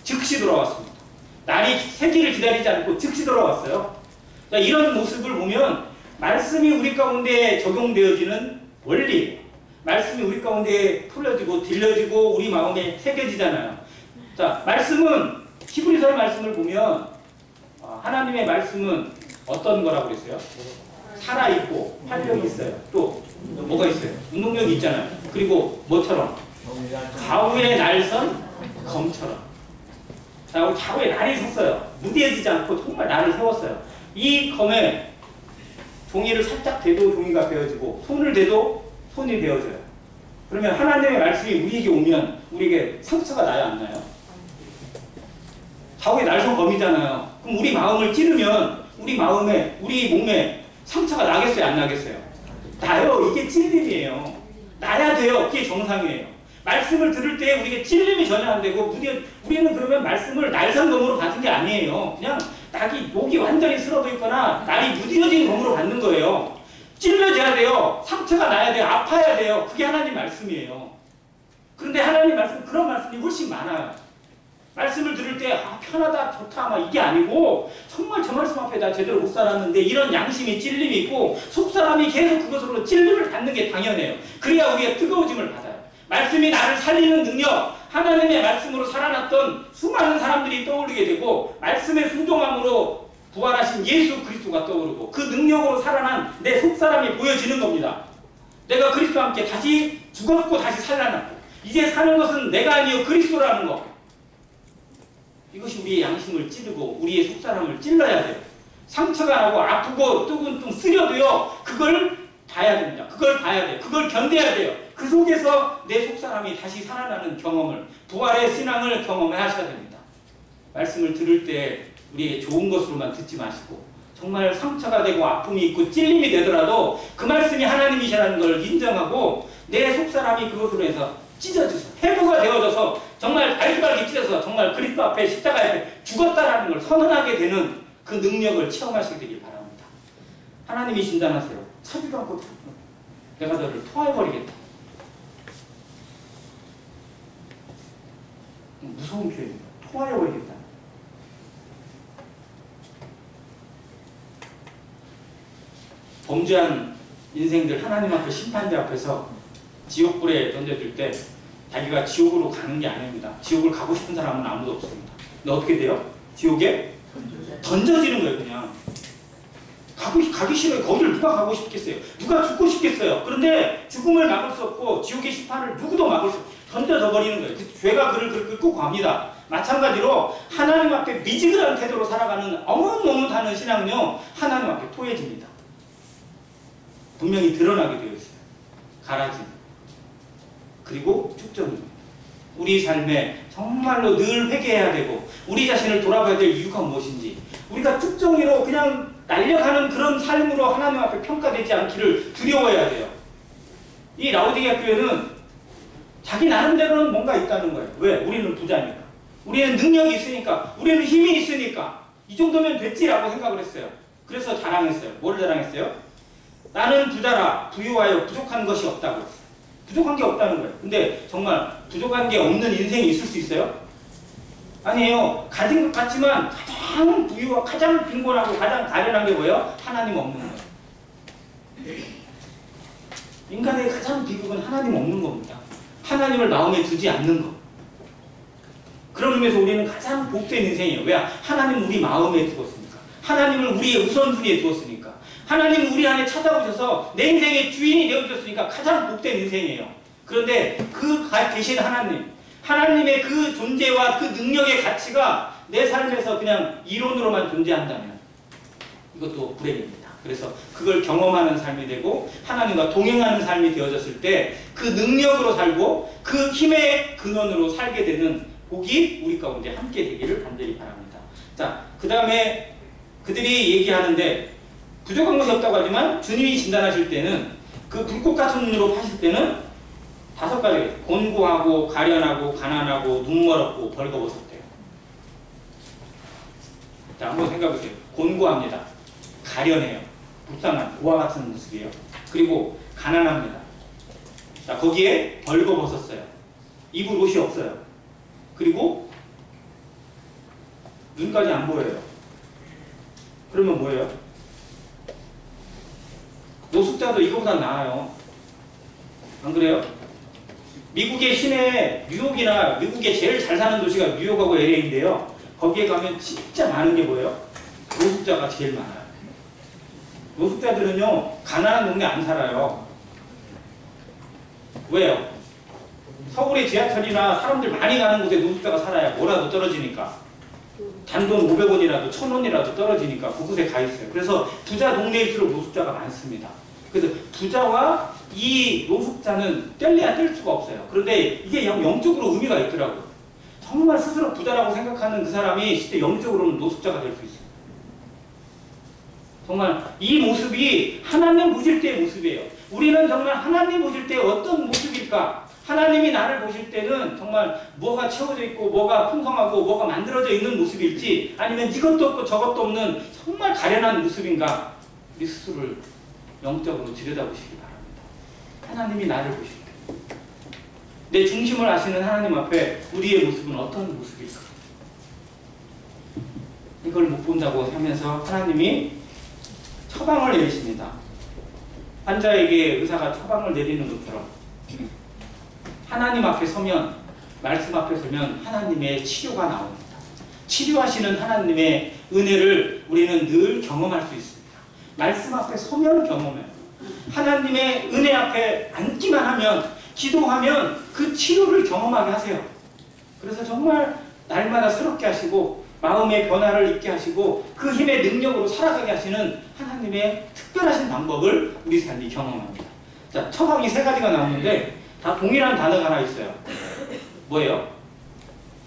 즉시 돌아왔습니다. 날이 새기를 기다리지 않고 즉시 돌아왔어요. 자, 이런 모습을 보면 말씀이 우리 가운데 적용되어지는 원리, 말씀이 우리 가운데 풀려지고 들려지고 우리 마음에 새겨지잖아요. 자, 말씀은 히브리서의 말씀을 보면 하나님의 말씀은 어떤 거라고 그랬어요? 살아있고 활력이 있어요. 또 뭐가 있어요? 운동력이 있잖아요. 그리고 뭐처럼? 가우에 날선 검처럼. 자, 가우에 날이 섰어요. 무뎌지지 않고 정말 날을 세웠어요. 이 검에 종이를 살짝 대도 종이가 베어지고 손을 대도 손이 베어져요. 그러면 하나님의 말씀이 우리에게 오면 우리에게 상처가 나요, 안 나요? 가우에 날선 검이잖아요. 그럼 우리 마음을 찌르면 우리 마음에, 우리 몸에 상처가 나겠어요, 안 나겠어요? 나요. 이게 찔림이에요. 나야 돼요. 그게 정상이에요. 말씀을 들을 때 우리가 찔림이 전혀 안 되고 우리는 그러면 말씀을 날선검으로 받은 게 아니에요. 그냥 목이 완전히 쓰러져 있거나 날이 무뎌진 검으로 받는 거예요. 찔려져야 돼요. 상처가 나야 돼요. 아파야 돼요. 그게 하나님 말씀이에요. 그런데 하나님 말씀, 그런 말씀이 훨씬 많아요. 말씀을 들을 때 편하다, 좋다 막 이게 아니고 정말 저 말씀 앞에 나 제대로 못 살았는데 이런 양심이 찔림이 있고 속사람이 계속 그것으로 찔림을 받는 게 당연해요. 그래야 우리가 뜨거워짐을 받아요. 말씀이 나를 살리는 능력, 하나님의 말씀으로 살아났던 수많은 사람들이 떠오르게 되고 말씀의 순종함으로 부활하신 예수 그리스도가 떠오르고 그 능력으로 살아난 내 속사람이 보여지는 겁니다. 내가 그리스도와 함께 다시 죽었고 다시 살아났고 이제 사는 것은 내가 아니요 그리스도라는 거. 이것이 우리의 양심을 찌르고 우리의 속사람을 찔러야 돼요. 상처가 나고 아프고 뜨끈뜨끈 쓰려도요. 그걸 봐야 됩니다. 그걸 봐야 돼요. 그걸 견뎌야 돼요. 그 속에서 내 속사람이 다시 살아나는 경험을, 부활의 신앙을 경험하셔야 됩니다. 말씀을 들을 때 우리의 좋은 것으로만 듣지 마시고 정말 상처가 되고 아픔이 있고 찔림이 되더라도 그 말씀이 하나님이시라는 걸 인정하고 내 속사람이 그것으로 해서 찢어져서 해부가 되어져서 정말 발기발기 찢어서 정말 그리스도 앞에 십자가에 죽었다라는 걸 선언하게 되는 그 능력을 체험하시게 되길 바랍니다. 하나님이 진단하세요. 차지도 않고 내가 너를 토해버리겠다. 무서운 표현입니다. 토하여 버리겠다. 범죄한 인생들 하나님 앞에 심판대 앞에서 지옥불에 던져줄 때 자기가 지옥으로 가는 게 아닙니다. 지옥을 가고 싶은 사람은 아무도 없습니다. 근데 어떻게 돼요? 지옥에 던져지는 거예요. 그냥 가기 싫어요. 거기를 누가 가고 싶겠어요? 누가 죽고 싶겠어요? 그런데 죽음을 막을 수 없고 지옥의 심판을 누구도 막을 수 없고 던져져 버리는 거예요. 죄가 그를 끌고 갑니다. 마찬가지로 하나님 앞에 미지근한 태도로 살아가는 어뭇어뭇하는 신앙은요, 하나님 앞에 토해집니다. 분명히 드러나게 되어 있어요. 가라짐. 그리고 축전입니다. 우리 삶에 정말로 늘 회개해야 되고 우리 자신을 돌아봐야 될 이유가 무엇인지, 우리가 쭉정이로 그냥 날려가는 그런 삶으로 하나님 앞에 평가되지 않기를 두려워해야 돼요. 이 라오디게아 교회는 자기 나름대로는 뭔가 있다는 거예요. 왜? 우리는 부자니까. 우리는 능력이 있으니까. 우리는 힘이 있으니까. 이 정도면 됐지라고 생각을 했어요. 그래서 자랑했어요. 뭐를 자랑했어요? 나는 부자라 부유하여 부족한 것이 없다고 했어요. 부족한 게 없다는 거예요. 근데 정말 부족한 게 없는 인생이 있을 수 있어요? 아니에요. 가진 것 같지만 가장 부유하고 가장 빈곤하고 가장 가련한 게 뭐예요? 하나님 없는 거예요. 인간의 가장 비극은 하나님 없는 겁니다. 하나님을 마음에 두지 않는 것. 그런 의미에서 우리는 가장 복된 인생이에요. 왜? 하나님 우리 마음에 두었으니까. 하나님을 우리의 우선순위에 두었으니까. 하나님 우리 안에 찾아오셔서 내 인생의 주인이 되어주셨으니까 가장 복된 인생이에요. 그런데 그 계신 하나님의 그 존재와 그 능력의 가치가 내 삶에서 그냥 이론으로만 존재한다면 이것도 불행입니다. 그래서 그걸 경험하는 삶이 되고 하나님과 동행하는 삶이 되어졌을 때 그 능력으로 살고 그 힘의 근원으로 살게 되는 복이 우리 가운데 함께 되기를 간절히 바랍니다. 자, 그 다음에 그들이 얘기하는데 부족한 것이 없다고 하지만 주님이 진단하실 때는 그 불꽃 같은 눈으로 파실 때는 5가지, 곤고하고 가련하고 가난하고 눈멀었고 벌거벗었대요. 자, 한번 생각해보세요. 곤고합니다. 가련해요. 불쌍한 고아 같은 모습이에요. 그리고 가난합니다. 자, 거기에 벌거벗었어요. 입을 옷이 없어요. 그리고 눈까지 안 보여요. 그러면 뭐예요? 노숙자도 이거보다 나아요. 안 그래요? 미국의 시내 뉴욕이나 미국의 제일 잘 사는 도시가 뉴욕하고 LA인데요. 거기에 가면 진짜 많은 게 뭐예요? 노숙자가 제일 많아요. 노숙자들은요, 가난한 동네 안 살아요. 왜요? 서울의 지하철이나 사람들 많이 가는 곳에 노숙자가 살아야 뭐라도 떨어지니까. 단돈 500원이라도 1000원이라도 떨어지니까 그곳에 가 있어요. 그래서 부자 동네일수록 노숙자가 많습니다. 그래서 부자와 이 노숙자는 뗄래야 뗄 수가 없어요. 그런데 이게 영적으로 의미가 있더라고요. 정말 스스로 부자라고 생각하는 그 사람이 실제 영적으로는 노숙자가 될 수 있어요. 정말 이 모습이 하나님 보실 때의 모습이에요. 우리는 정말 하나님 보실 때 어떤 모습일까? 하나님이 나를 보실 때는 정말 뭐가 채워져 있고 뭐가 풍성하고 뭐가 만들어져 있는 모습일지, 아니면 이것도 없고 저것도 없는 정말 가련한 모습인가? 우리 스스로를 영적으로 들여다보시기 바랍니다. 하나님이 나를 보실 때 내 중심을 아시는 하나님 앞에 우리의 모습은 어떤 모습일까? 이걸 못 본다고 하면서 하나님이 처방을 내리십니다. 환자에게 의사가 처방을 내리는 것처럼 하나님 앞에 서면, 말씀 앞에 서면 하나님의 치료가 나옵니다. 치료하시는 하나님의 은혜를 우리는 늘 경험할 수 있습니다. 말씀 앞에 서면 경험해요. 하나님의 은혜 앞에 앉기만 하면, 기도하면 그 치료를 경험하게 하세요. 그래서 정말 날마다 새롭게 하시고 마음의 변화를 있게 하시고 그 힘의 능력으로 살아가게 하시는 하나님의 특별하신 방법을 우리 삶이 경험합니다. 자, 처방이 3가지가 나오는데 다 동일한 단어가 하나 있어요. 뭐예요?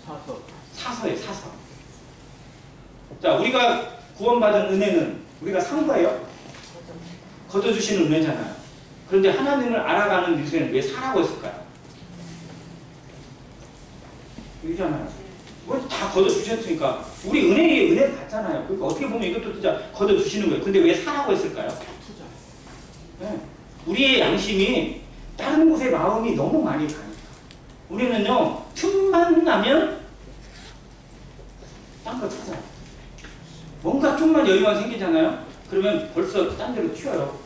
사서. 사서예요, 사서. 자, 우리가 구원받은 은혜는 우리가 산 거예요? 거둬주시는 은혜잖아요. 그런데 하나님을 알아가는 일생은 왜 사라고 했을까요? 이잖아요. 뭐 다 거둬주셨으니까 우리 은혜 받잖아요. 그러니까 어떻게 보면 이것도 진짜 거둬주시는 거예요. 근데 왜 사라고 했을까요? 네. 우리의 양심이 다른 곳에 마음이 너무 많이 가니까. 우리는요, 틈만 나면 딴 거 찾아요. 뭔가 좀만 여유가 생기잖아요. 그러면 벌써 딴 데로 튀어요.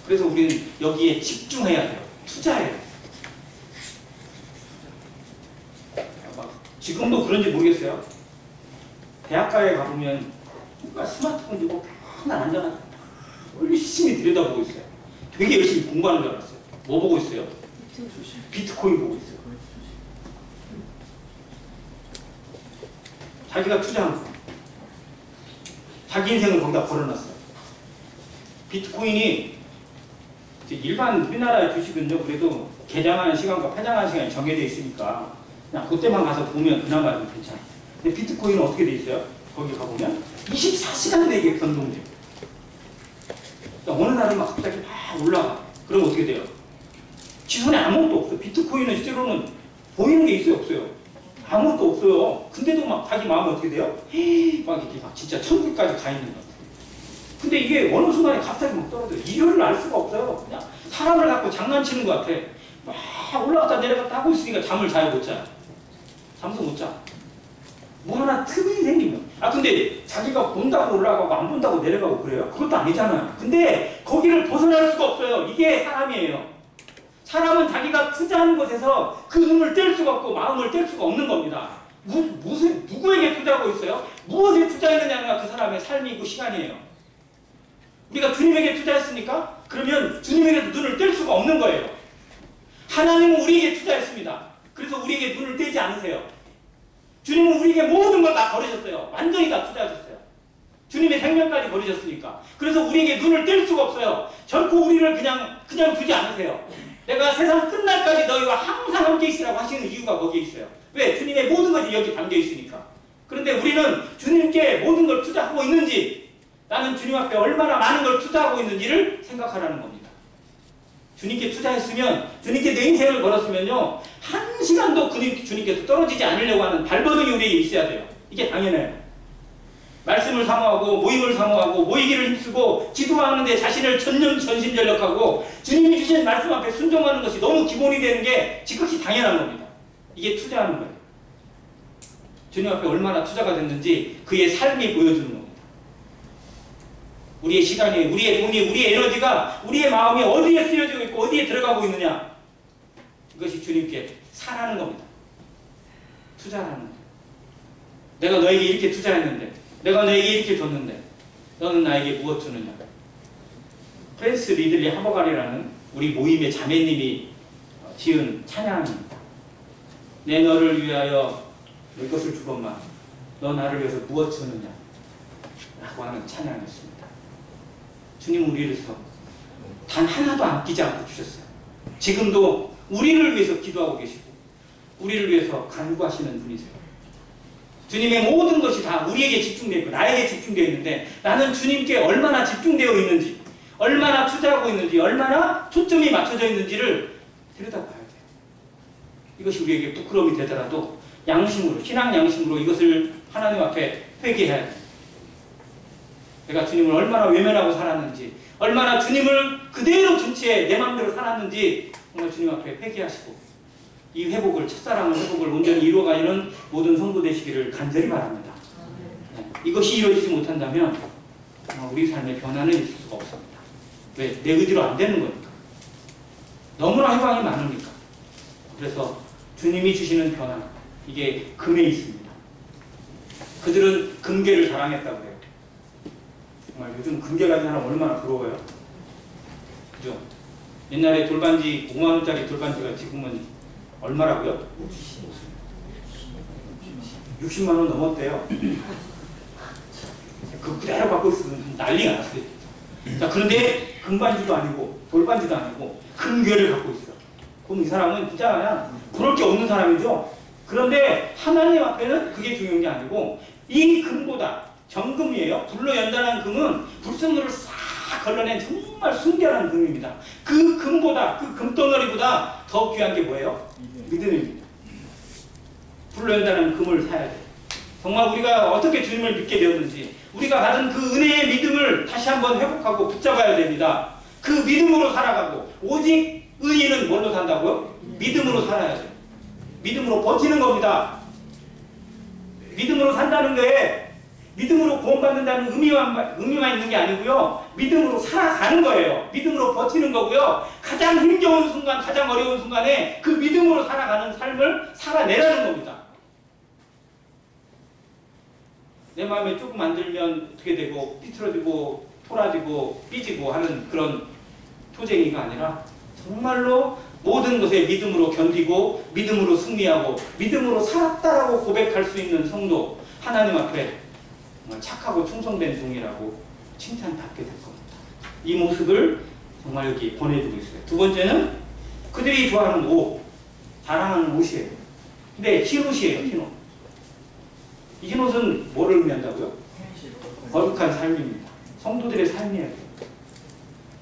그래서 우리는 여기에 집중해야 돼요. 투자해야 돼요. 지금도 그런지 모르겠어요. 대학가에 가보면 뭔가 스마트폰 들고 맨날 앉아가지고 열심히 들여다보고 있어요. 되게 열심히 공부하는 줄 알았어요. 뭐 보고 있어요? 비트코인 보고 있어요. 자기가 투자한 거. 자기 인생을 거기다 걸어놨어요. 비트코인이 일반 우리나라의 주식은요, 그래도 개장하는 시간과 폐장하는 시간이 정해져 있으니까 그냥 그때만 가서 보면 그나마 좀 괜찮아요. 근데 비트코인은 어떻게 돼 있어요? 거기 가보면 24시간 내게 변동돼요. 그러니까 어느 날은 막 갑자기 막 올라가. 그럼 어떻게 돼요? 지손에 아무것도 없어요. 비트코인은 실제로는 보이는 게 있어요, 없어요? 아무것도 없어요. 근데도 막 자기 마음은 어떻게 돼요? 막 이렇게 막 진짜 천국까지 가 있는 것 같아요. 근데 이게 어느 순간에 갑자기 막 떨어져요. 이유를 알 수가 없어요. 그냥 사람을 갖고 장난치는 것 같아. 막 올라갔다 내려갔다 하고 있으니까 잠을 자요, 못 자요? 잠도 못 자. 뭐 하나 틈이 생기면. 아, 근데 자기가 본다고 올라가고 안 본다고 내려가고 그래요? 그것도 아니잖아요. 근데 거기를 벗어날 수가 없어요. 이게 사람이에요. 사람은 자기가 투자하는 곳에서 그 눈을 뗄 수가 없고 마음을 뗄 수가 없는 겁니다. 누구에게 투자하고 있어요? 무엇에 투자했느냐가 그 사람의 삶이고 시간이에요. 우리가 주님에게 투자했으니까 그러면 주님에게도 눈을 뗄 수가 없는 거예요. 하나님은 우리에게 투자했습니다. 그래서 우리에게 눈을 떼지 않으세요. 주님은 우리에게 모든 걸 다 버리셨어요. 완전히 다 투자하셨어요. 주님의 생명까지 버리셨으니까. 그래서 우리에게 눈을 뗄 수가 없어요. 결코 우리를 그냥 두지 않으세요. 내가 세상 끝날까지 너희와 항상 함께 있으라고 하시는 이유가 거기에 있어요. 왜? 주님의 모든 것이 여기 담겨 있으니까. 그런데 우리는 주님께 모든 걸 투자하고 있는지, 나는 주님 앞에 얼마나 많은 걸 투자하고 있는지를 생각하라는 겁니다. 주님께 투자했으면, 주님께 내 인생을 걸었으면요, 한 시간도 주님께서 떨어지지 않으려고 하는 발버둥이 우리에게 있어야 돼요. 이게 당연해요. 말씀을 사모하고 모임을 사모하고 모이기를 힘쓰고 기도하는데 자신을 전심전력하고 주님이 주신 말씀 앞에 순종하는 것이 너무 기본이 되는 게 지극히 당연한 겁니다. 이게 투자하는 거예요. 주님 앞에 얼마나 투자가 됐는지 그의 삶이 보여주는 겁니다. 우리의 시간이, 우리의 돈이, 우리의 에너지가, 우리의 마음이 어디에 쓰여지고 있고 어디에 들어가고 있느냐, 이것이 주님께 사라는 겁니다. 투자하는 거예요. 내가 너에게 이렇게 투자했는데, 내가 너에게 이렇게 줬는데 너는 나에게 무엇 주느냐. 프랜스 리들리 하버갈이라는 우리 모임의 자매님이 지은 찬양입니다. 내 너를 위하여 이것을 주건만 너 나를 위해서 무엇 주느냐 라고 하는 찬양이었습니다. 주님은 우리를 위해서 단 하나도 아끼지 않고 주셨어요. 지금도 우리를 위해서 기도하고 계시고 우리를 위해서 간구하시는 분이세요. 주님의 모든 것이 다 우리에게 집중되어 있고 나에게 집중되어 있는데 나는 주님께 얼마나 집중되어 있는지, 얼마나 투자하고 있는지, 얼마나 초점이 맞춰져 있는지를 들여다봐야 돼요. 이것이 우리에게 부끄러움이 되더라도 양심으로, 신앙 양심으로 이것을 하나님 앞에 회개해야 돼요. 내가 주님을 얼마나 외면하고 살았는지, 얼마나 주님을 그대로 둔 채 내 마음대로 살았는지 정말 주님 앞에 회개하시고 이 회복을, 첫사랑의 회복을 온전히 이루어가는 모든 성도 되시기를 간절히 바랍니다. 네. 이것이 이루어지지 못한다면 우리 삶의 변화는 있을 수가 없습니다. 왜? 내 의지로 안 되는 거니까. 너무나 희망이 많으니까. 그래서 주님이 주시는 변화, 이게 금에 있습니다. 그들은 금괴를 자랑했다고 해요. 정말 요즘 금괴 가진 사람 얼마나 부러워요. 그죠? 옛날에 돌반지, 5만 원짜리 돌반지가 지금은 얼마라고요? 60만 원 넘었대요. 그 그대로 갖고 있으면 난리가 났어요. 자, 그런데 금반지도 아니고 돌반지도 아니고 금괴를 갖고 있어. 그럼 이 사람은 진짜 그냥 부러울 게 없는 사람이죠. 그런데 하나님 앞에는 그게 중요한 게 아니고 이 금보다, 정금이에요. 불로 연단한 금은 불순물을 싹 걸러낸 정말 순결한 금입니다. 그 금보다, 그 금덩어리보다 더 귀한 게 뭐예요? 믿음입니다. 불로 연단한 금을 사야 돼요. 정말 우리가 어떻게 주님을 믿게 되었는지, 우리가 받은 그 은혜의 믿음을 다시 한번 회복하고 붙잡아야 됩니다. 그 믿음으로 살아가고, 오직 의인은 뭘로 산다고요? 믿음으로 살아야 돼요. 믿음으로 버티는 겁니다. 믿음으로 산다는 거에 믿음으로 구원받는다는 의미만 있는 게 아니고요. 믿음으로 살아가는 거예요. 믿음으로 버티는 거고요. 가장 힘겨운 순간, 가장 어려운 순간에 그 믿음으로 살아가는 삶을 살아내라는 겁니다. 내 마음에 조금 안 들면 어떻게 되고 삐뚤어지고 토라지고 삐지고 하는 그런 토쟁이가 아니라 정말로 모든 것에 믿음으로 견디고 믿음으로 승리하고 믿음으로 살았다라고 고백할 수 있는 성도, 하나님 앞에 정말 착하고 충성된 종이라고 칭찬받게 될 겁니다. 이 모습을 정말 여기 보내주고 있어요. 두 번째는 그들이 좋아하는 옷, 자랑하는 옷이에요. 근데 흰 옷이에요. 흰 옷. 이 흰 옷은 뭐를 의미한다고요? 거룩한 삶입니다. 성도들의 삶이에요.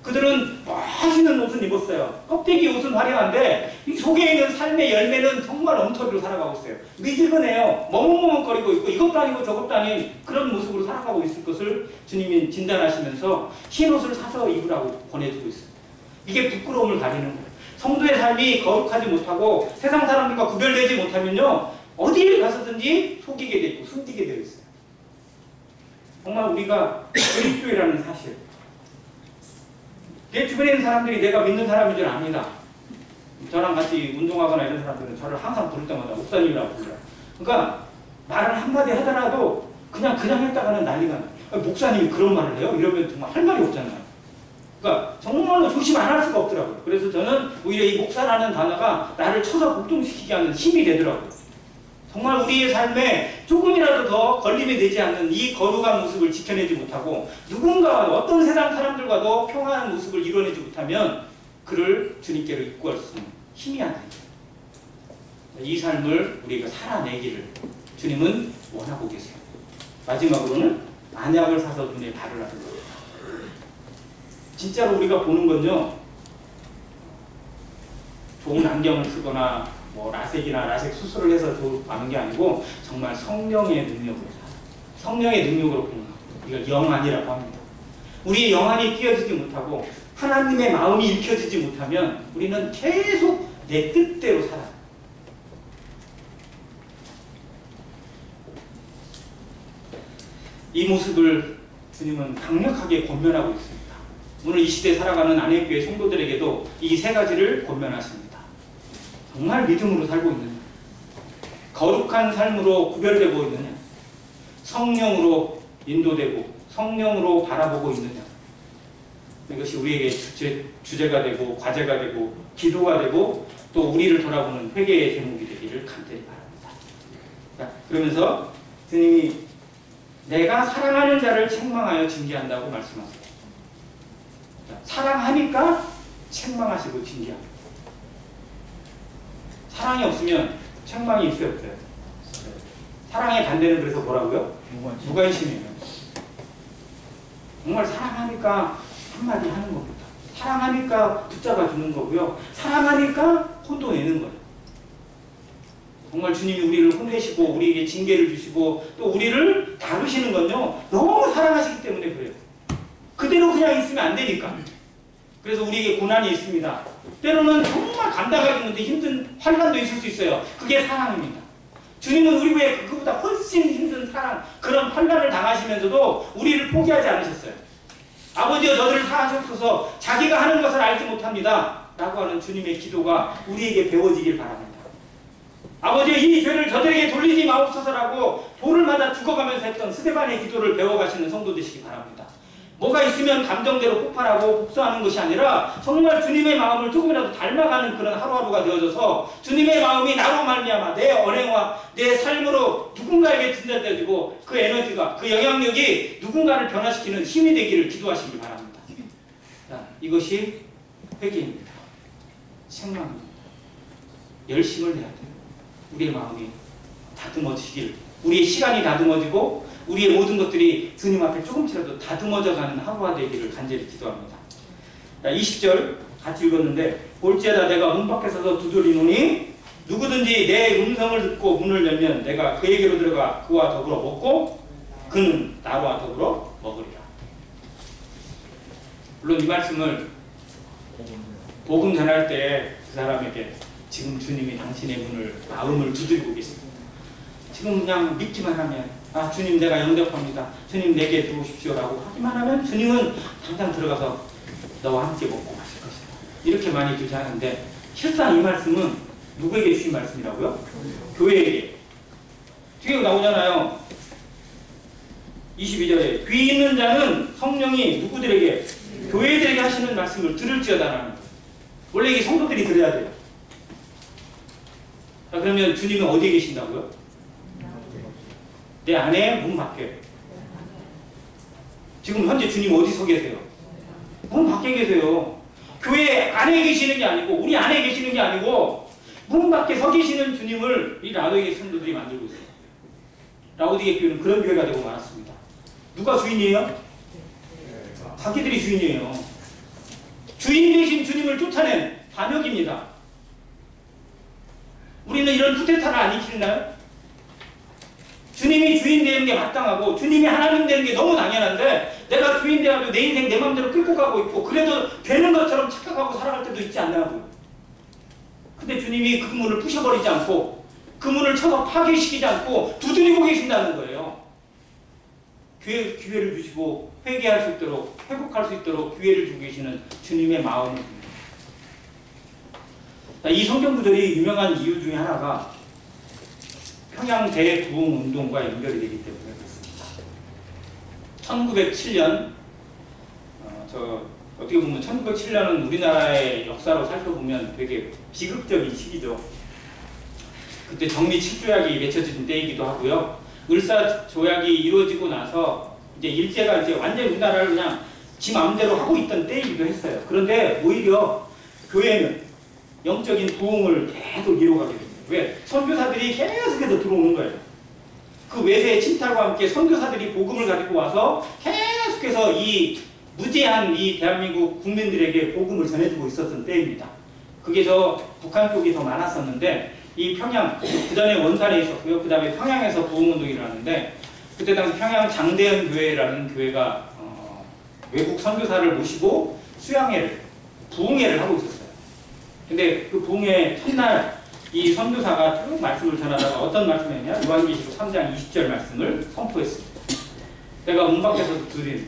그들은 멋있는 옷은 입었어요. 껍데기 옷은 화려한데 이 속에 있는 삶의 열매는 정말 엉터리로 살아가고 있어요. 미지근해요. 머뭇머뭇거리고 있고 이것도 아니고 저것도 아닌 그런 모습으로 살아가고 있을 것을 주님이 진단하시면서 흰 옷을 사서 입으라고 보내주고 있어요. 이게 부끄러움을 가리는 거예요. 성도의 삶이 거룩하지 못하고 세상 사람들과 구별되지 못하면요, 어디를 가서든지 속이게 되고 숨기게 되어 있어요. 정말 우리가 그리스도라는 사실, 내 주변에 있는 사람들이 내가 믿는 사람인 줄 압니다. 저랑 같이 운동하거나 이런 사람들은 저를 항상 부를 때마다 목사님이라고 불러요. 그러니까 말을 한마디 하더라도 그냥 했다가는 난리가 나요. 목사님이 그런 말을 해요? 이러면 정말 할 말이 없잖아요. 그러니까 정말로 조심 안 할 수가 없더라고요. 그래서 저는 오히려 이 목사라는 단어가 나를 쳐서 복종시키게 하는 힘이 되더라고요. 정말 우리의 삶에 조금이라도 더 걸림이 되지 않는 이 거룩한 모습을 지켜내지 못하고 누군가와 어떤 세상 사람들과도 평화한 모습을 이뤄내지 못하면 그를 주님께로 입구할 수 있는 힘이 안 되죠. 이 삶을 우리가 살아내기를 주님은 원하고 계세요. 마지막으로는 안약을 사서 눈에 바르라는 거예요. 진짜로 우리가 보는 건요, 좋은 안경을 쓰거나 뭐 라섹이나 라섹 수술을 해서 아는 게 아니고 정말 성령의 능력으로 살아요. 성령의 능력으로 보는 거예요. 이걸 영안이라고 합니다. 우리의 영안이 띄어지지 못하고 하나님의 마음이 읽혀지지 못하면 우리는 계속 내 뜻대로 살아요. 이 모습을 주님은 강력하게 권면하고 있습니다. 오늘 이 시대에 살아가는 안회교회 성도들에게도 이 세 가지를 권면하십니다. 정말 믿음으로 살고 있느냐? 거룩한 삶으로 구별되고 있느냐? 성령으로 인도되고 성령으로 바라보고 있느냐? 이것이 우리에게 주제가 되고 과제가 되고 기도가 되고 또 우리를 돌아보는 회개의 제목이 되기를 간절히 바랍니다. 자, 그러면서 주님이 내가 사랑하는 자를 책망하여 징계한다고 말씀하세요. 자, 사랑하니까 책망하시고 징계합니다. 사랑이 없으면 책망이 있어요, 없어요? 사랑의 반대는 그래서 뭐라고요? 무관심이에요. 정말 사랑하니까 한마디 하는 겁니다. 사랑하니까 붙잡아 주는 거고요. 사랑하니까 혼도내는 거예요. 정말 주님이 우리를 혼내시고 우리에게 징계를 주시고 또 우리를 다루시는 건요, 너무 사랑하시기 때문에 그래요. 그대로 그냥 있으면 안 되니까. 그래서 우리에게 고난이 있습니다. 때로는 정말 감당하기 힘든 환난도 있을 수 있어요. 그게 사랑입니다. 주님은 우리 외에 그보다 훨씬 힘든 사랑, 그런 환난을 당하시면서도 우리를 포기하지 않으셨어요. 아버지여 저들을 사하시옵소서, 자기가 하는 것을 알지 못합니다 라고 하는 주님의 기도가 우리에게 배워지길 바랍니다. 아버지여 이 죄를 저들에게 돌리지 마옵소서라고 돌을 맞아 죽어가면서 했던 스데반의 기도를 배워가시는 성도 되시기 바랍니다. 뭐가 있으면 감정대로 폭발하고 복수하는 것이 아니라 정말 주님의 마음을 조금이라도 닮아가는 그런 하루하루가 되어져서 주님의 마음이 나로 말미암아 내 언행과 내 삶으로 누군가에게 전달되어지고 그 에너지가, 그 영향력이 누군가를 변화시키는 힘이 되기를 기도하시기 바랍니다. 자, 이것이 회개입니다. 책망입니다. 열심을 내야 돼요. 우리의 마음이 다듬어지길, 우리의 시간이 다듬어지고 우리의 모든 것들이 주님 앞에 조금씩이라도 다듬어져가는 하루가 되기를 간절히 기도합니다. 20절 같이 읽었는데, 볼지어다 내가 문 밖에 서서 두드리노니 누구든지 내 음성을 듣고 문을 열면 내가 그에게로 들어가 그와 더불어 먹고 그는 나와 더불어 먹으리라. 물론 이 말씀을 복음 전할 때 그 사람에게 지금 주님이 당신의 문을, 마음을 두드리고 계십니다. 지금 그냥 믿기만 하면 아 주님 내가 영접합니다. 주님 내게 들어오십시오라고 하기만 하면 주님은 당장 들어가서 너와 함께 먹고 마실 것이다. 이렇게 많이 주장하는데 실상 이 말씀은 누구에게 주신 말씀이라고요? 교회에게. 뒤에 나오잖아요. 22절에 귀 있는 자는 성령이 누구들에게? 교회들에게 하시는 말씀을 들을지어다라는 거예요. 원래 이게 성도들이 들어야 돼요. 자, 그러면 주님은 어디에 계신다고요? 내 안에 문 밖에. 지금 현재 주님 어디서 계세요? 문 밖에 계세요. 교회 안에 계시는 게 아니고 우리 안에 계시는 게 아니고 문 밖에 서 계시는 주님을 이 라오디게 성도들이 만들고 있어요. 라오디게 교회는 그런 교회가 되고 말았습니다. 누가 주인이에요? 자기들이 주인이에요. 주인 되신 주님을 쫓아낸 반역입니다. 우리는 이런 쿠데타를 안 일으키나요? 주님이 주인 되는 게 마땅하고 주님이 하나님 되는 게 너무 당연한데 내가 주인 되어도 내 인생 내 마음대로 끌고 가고 있고 그래도 되는 것처럼 착각하고 살아갈 때도 있지 않나요? 근데 주님이 그 문을 부셔버리지 않고 그 문을 쳐서 파괴시키지 않고 두드리고 계신다는 거예요. 기회를 주시고 회개할 수 있도록 회복할 수 있도록 기회를 주고 계시는 주님의 마음을. 이 성경 구절이 유명한 이유 중에 하나가 평양 대부흥 운동과 연결이 되기 때문에 그렇습니다. 1907년 어떻게 보면 1907년은 우리나라의 역사로 살펴보면 되게 비극적인 시기죠. 그때 정리 7조약이 맺혀진 때이기도 하고요. 을사조약이 이루어지고 나서 이제 일제가 이제 완전히 우리나라를 그냥 지 마음대로 하고 있던 때이기도 했어요. 그런데 오히려 교회는 영적인 부흥을 계속 이루어가게 됩니다. 왜? 선교사들이 계속해서 들어오는 거예요. 그 외세의 침탈과 함께 선교사들이 복음을 가지고 와서 계속해서 이 무제한 이 대한민국 국민들에게 복음을 전해주고 있었던 때입니다. 그게 북한 쪽이 더 많았었는데 이 평양, 그 전에 원산에 있었고요. 그 다음에 평양에서 부흥운동이 일어났는데 그때 당시 평양 장대현 교회라는 교회가 외국 선교사를 모시고 수양회를, 부흥회를 하고 있었어요. 근데 그 부흥회 첫날 이 선교사가 쭉 말씀을 전하다가 어떤 말씀을 했냐? 요한계시록 3장 20절 말씀을 선포했습니다. 내가 문 밖에서 두드리는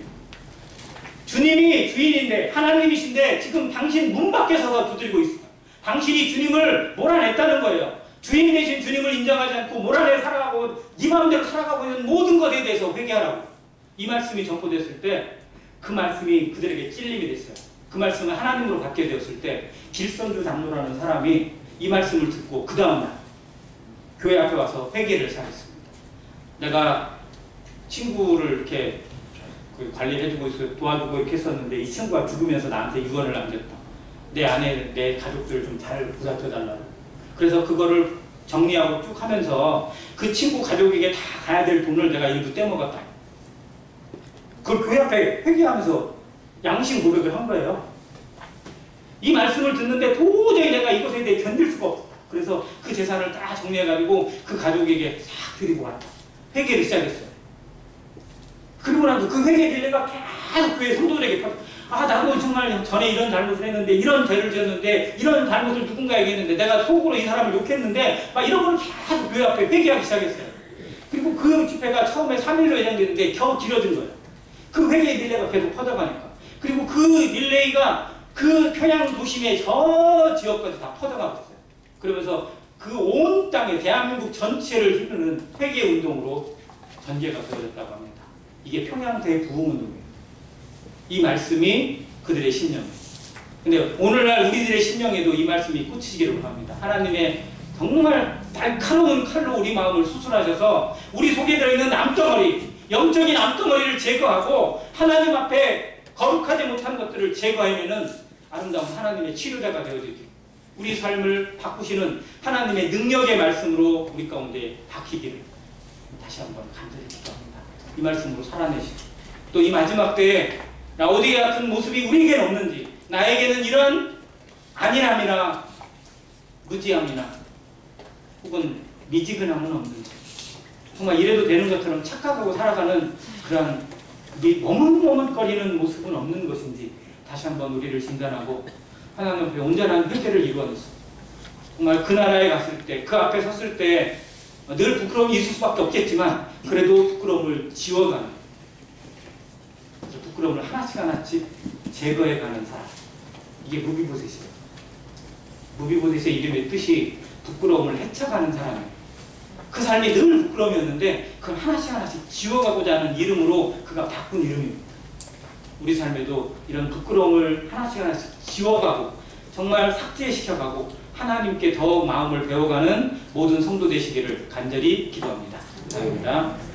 주님이 주인인데 하나님이신데 지금 당신 문 밖에 서서 두드리고 있습니다. 당신이 주님을 몰아냈다는 거예요. 주인 되신 주님을 인정하지 않고 몰아내 살아가고 네 마음대로 살아가고 있는 모든 것에 대해서 회개하라고. 이 말씀이 전포됐을 때 그 말씀이 그들에게 찔림이 됐어요. 그 말씀을 하나님으로 받게 되었을 때 길선주 장로라는 사람이 이 말씀을 듣고 그 다음날 교회 앞에 와서 회개를 시작했습니다. 내가 친구를 이렇게 관리를 해주고 있어 도와주고 이렇게 했었는데 이 친구가 죽으면서 나한테 유언을 남겼다. 내 아내, 내 가족들을 좀 잘 보살펴달라고. 그래서 그거를 정리하고 쭉 하면서 그 친구 가족에게 다 가야 될 돈을 내가 일부 떼먹었다. 그걸 교회 앞에 회개하면서 양심 고백을 한 거예요. 이 말씀을 듣는데 도저히 내가 이것에 대해 견딜 수가 없어. 그래서 그 재산을 다 정리해가지고 그 가족에게 싹 드리고 왔다. 회개를 시작했어요. 그리고 나서 그 회개 딜레가 계속 교회 성도들에게 아 나도 정말 전에 이런 잘못을 했는데 이런 죄를 지었는데 이런 잘못을 누군가에게 했는데 내가 속으로 이 사람을 욕했는데 막 이런 걸 계속 교회 앞에 회개하기 시작했어요. 그리고 그 집회가 처음에 3일로 예정됐는데 겨우 길어진 거예요. 그 회개 딜레가 계속 퍼져가니까. 그리고 그 릴레이가 그 평양 도심의 저 지역까지 다 퍼져가고 있어요. 그러면서 그 온 땅에 대한민국 전체를 휘두르는 회개 운동으로 전개가 되어졌다고 합니다. 이게 평양 대부흥운동이에요. 이 말씀이 그들의 심령이에요. 근데 오늘날 우리들의 심령에도 이 말씀이 꽂히기를 바랍니다. 하나님의 정말 날카로운 칼로 우리 마음을 수술하셔서 우리 속에 들어있는 암덩어리, 영적인 암덩어리를 제거하고 하나님 앞에 거룩하지 못한 것들을 제거해내는 아름다운 하나님의 치료자가 되어주기, 우리 삶을 바꾸시는 하나님의 능력의 말씀으로 우리 가운데 바뀌기를 다시 한번 간절히 기도합니다. 이 말씀으로 살아내시고 또 이 마지막 때에 라오디게 같은 모습이 우리에게는 없는지, 나에게는 이런 안일함이나 무지함이나 혹은 미지근함은 없는지, 정말 이래도 되는 것처럼 착각하고 살아가는 그러한 머뭇머뭇거리는 모습은 없는 것인지 다시 한번 우리를 진단하고 하나님 앞에 온전한 회개를 이루어냈습니다. 정말 그 나라에 갔을 때, 그 앞에 섰을 때 늘 부끄러움이 있을 수밖에 없겠지만 그래도 부끄러움을 지워가는, 부끄러움을 하나씩 제거해가는 사람. 이게 무비보셋이에요. 무비보셋의 이름의 뜻이 부끄러움을 헤쳐가는 사람이에요. 그 삶이 늘 부끄러움이었는데 그걸 하나씩 지워가고자 하는 이름으로 그가 바꾼 이름입니다. 우리 삶에도 이런 부끄러움을 하나씩 지워가고 정말 삭제시켜가고 하나님께 더욱 마음을 배워가는 모든 성도 되시기를 간절히 기도합니다. 감사합니다.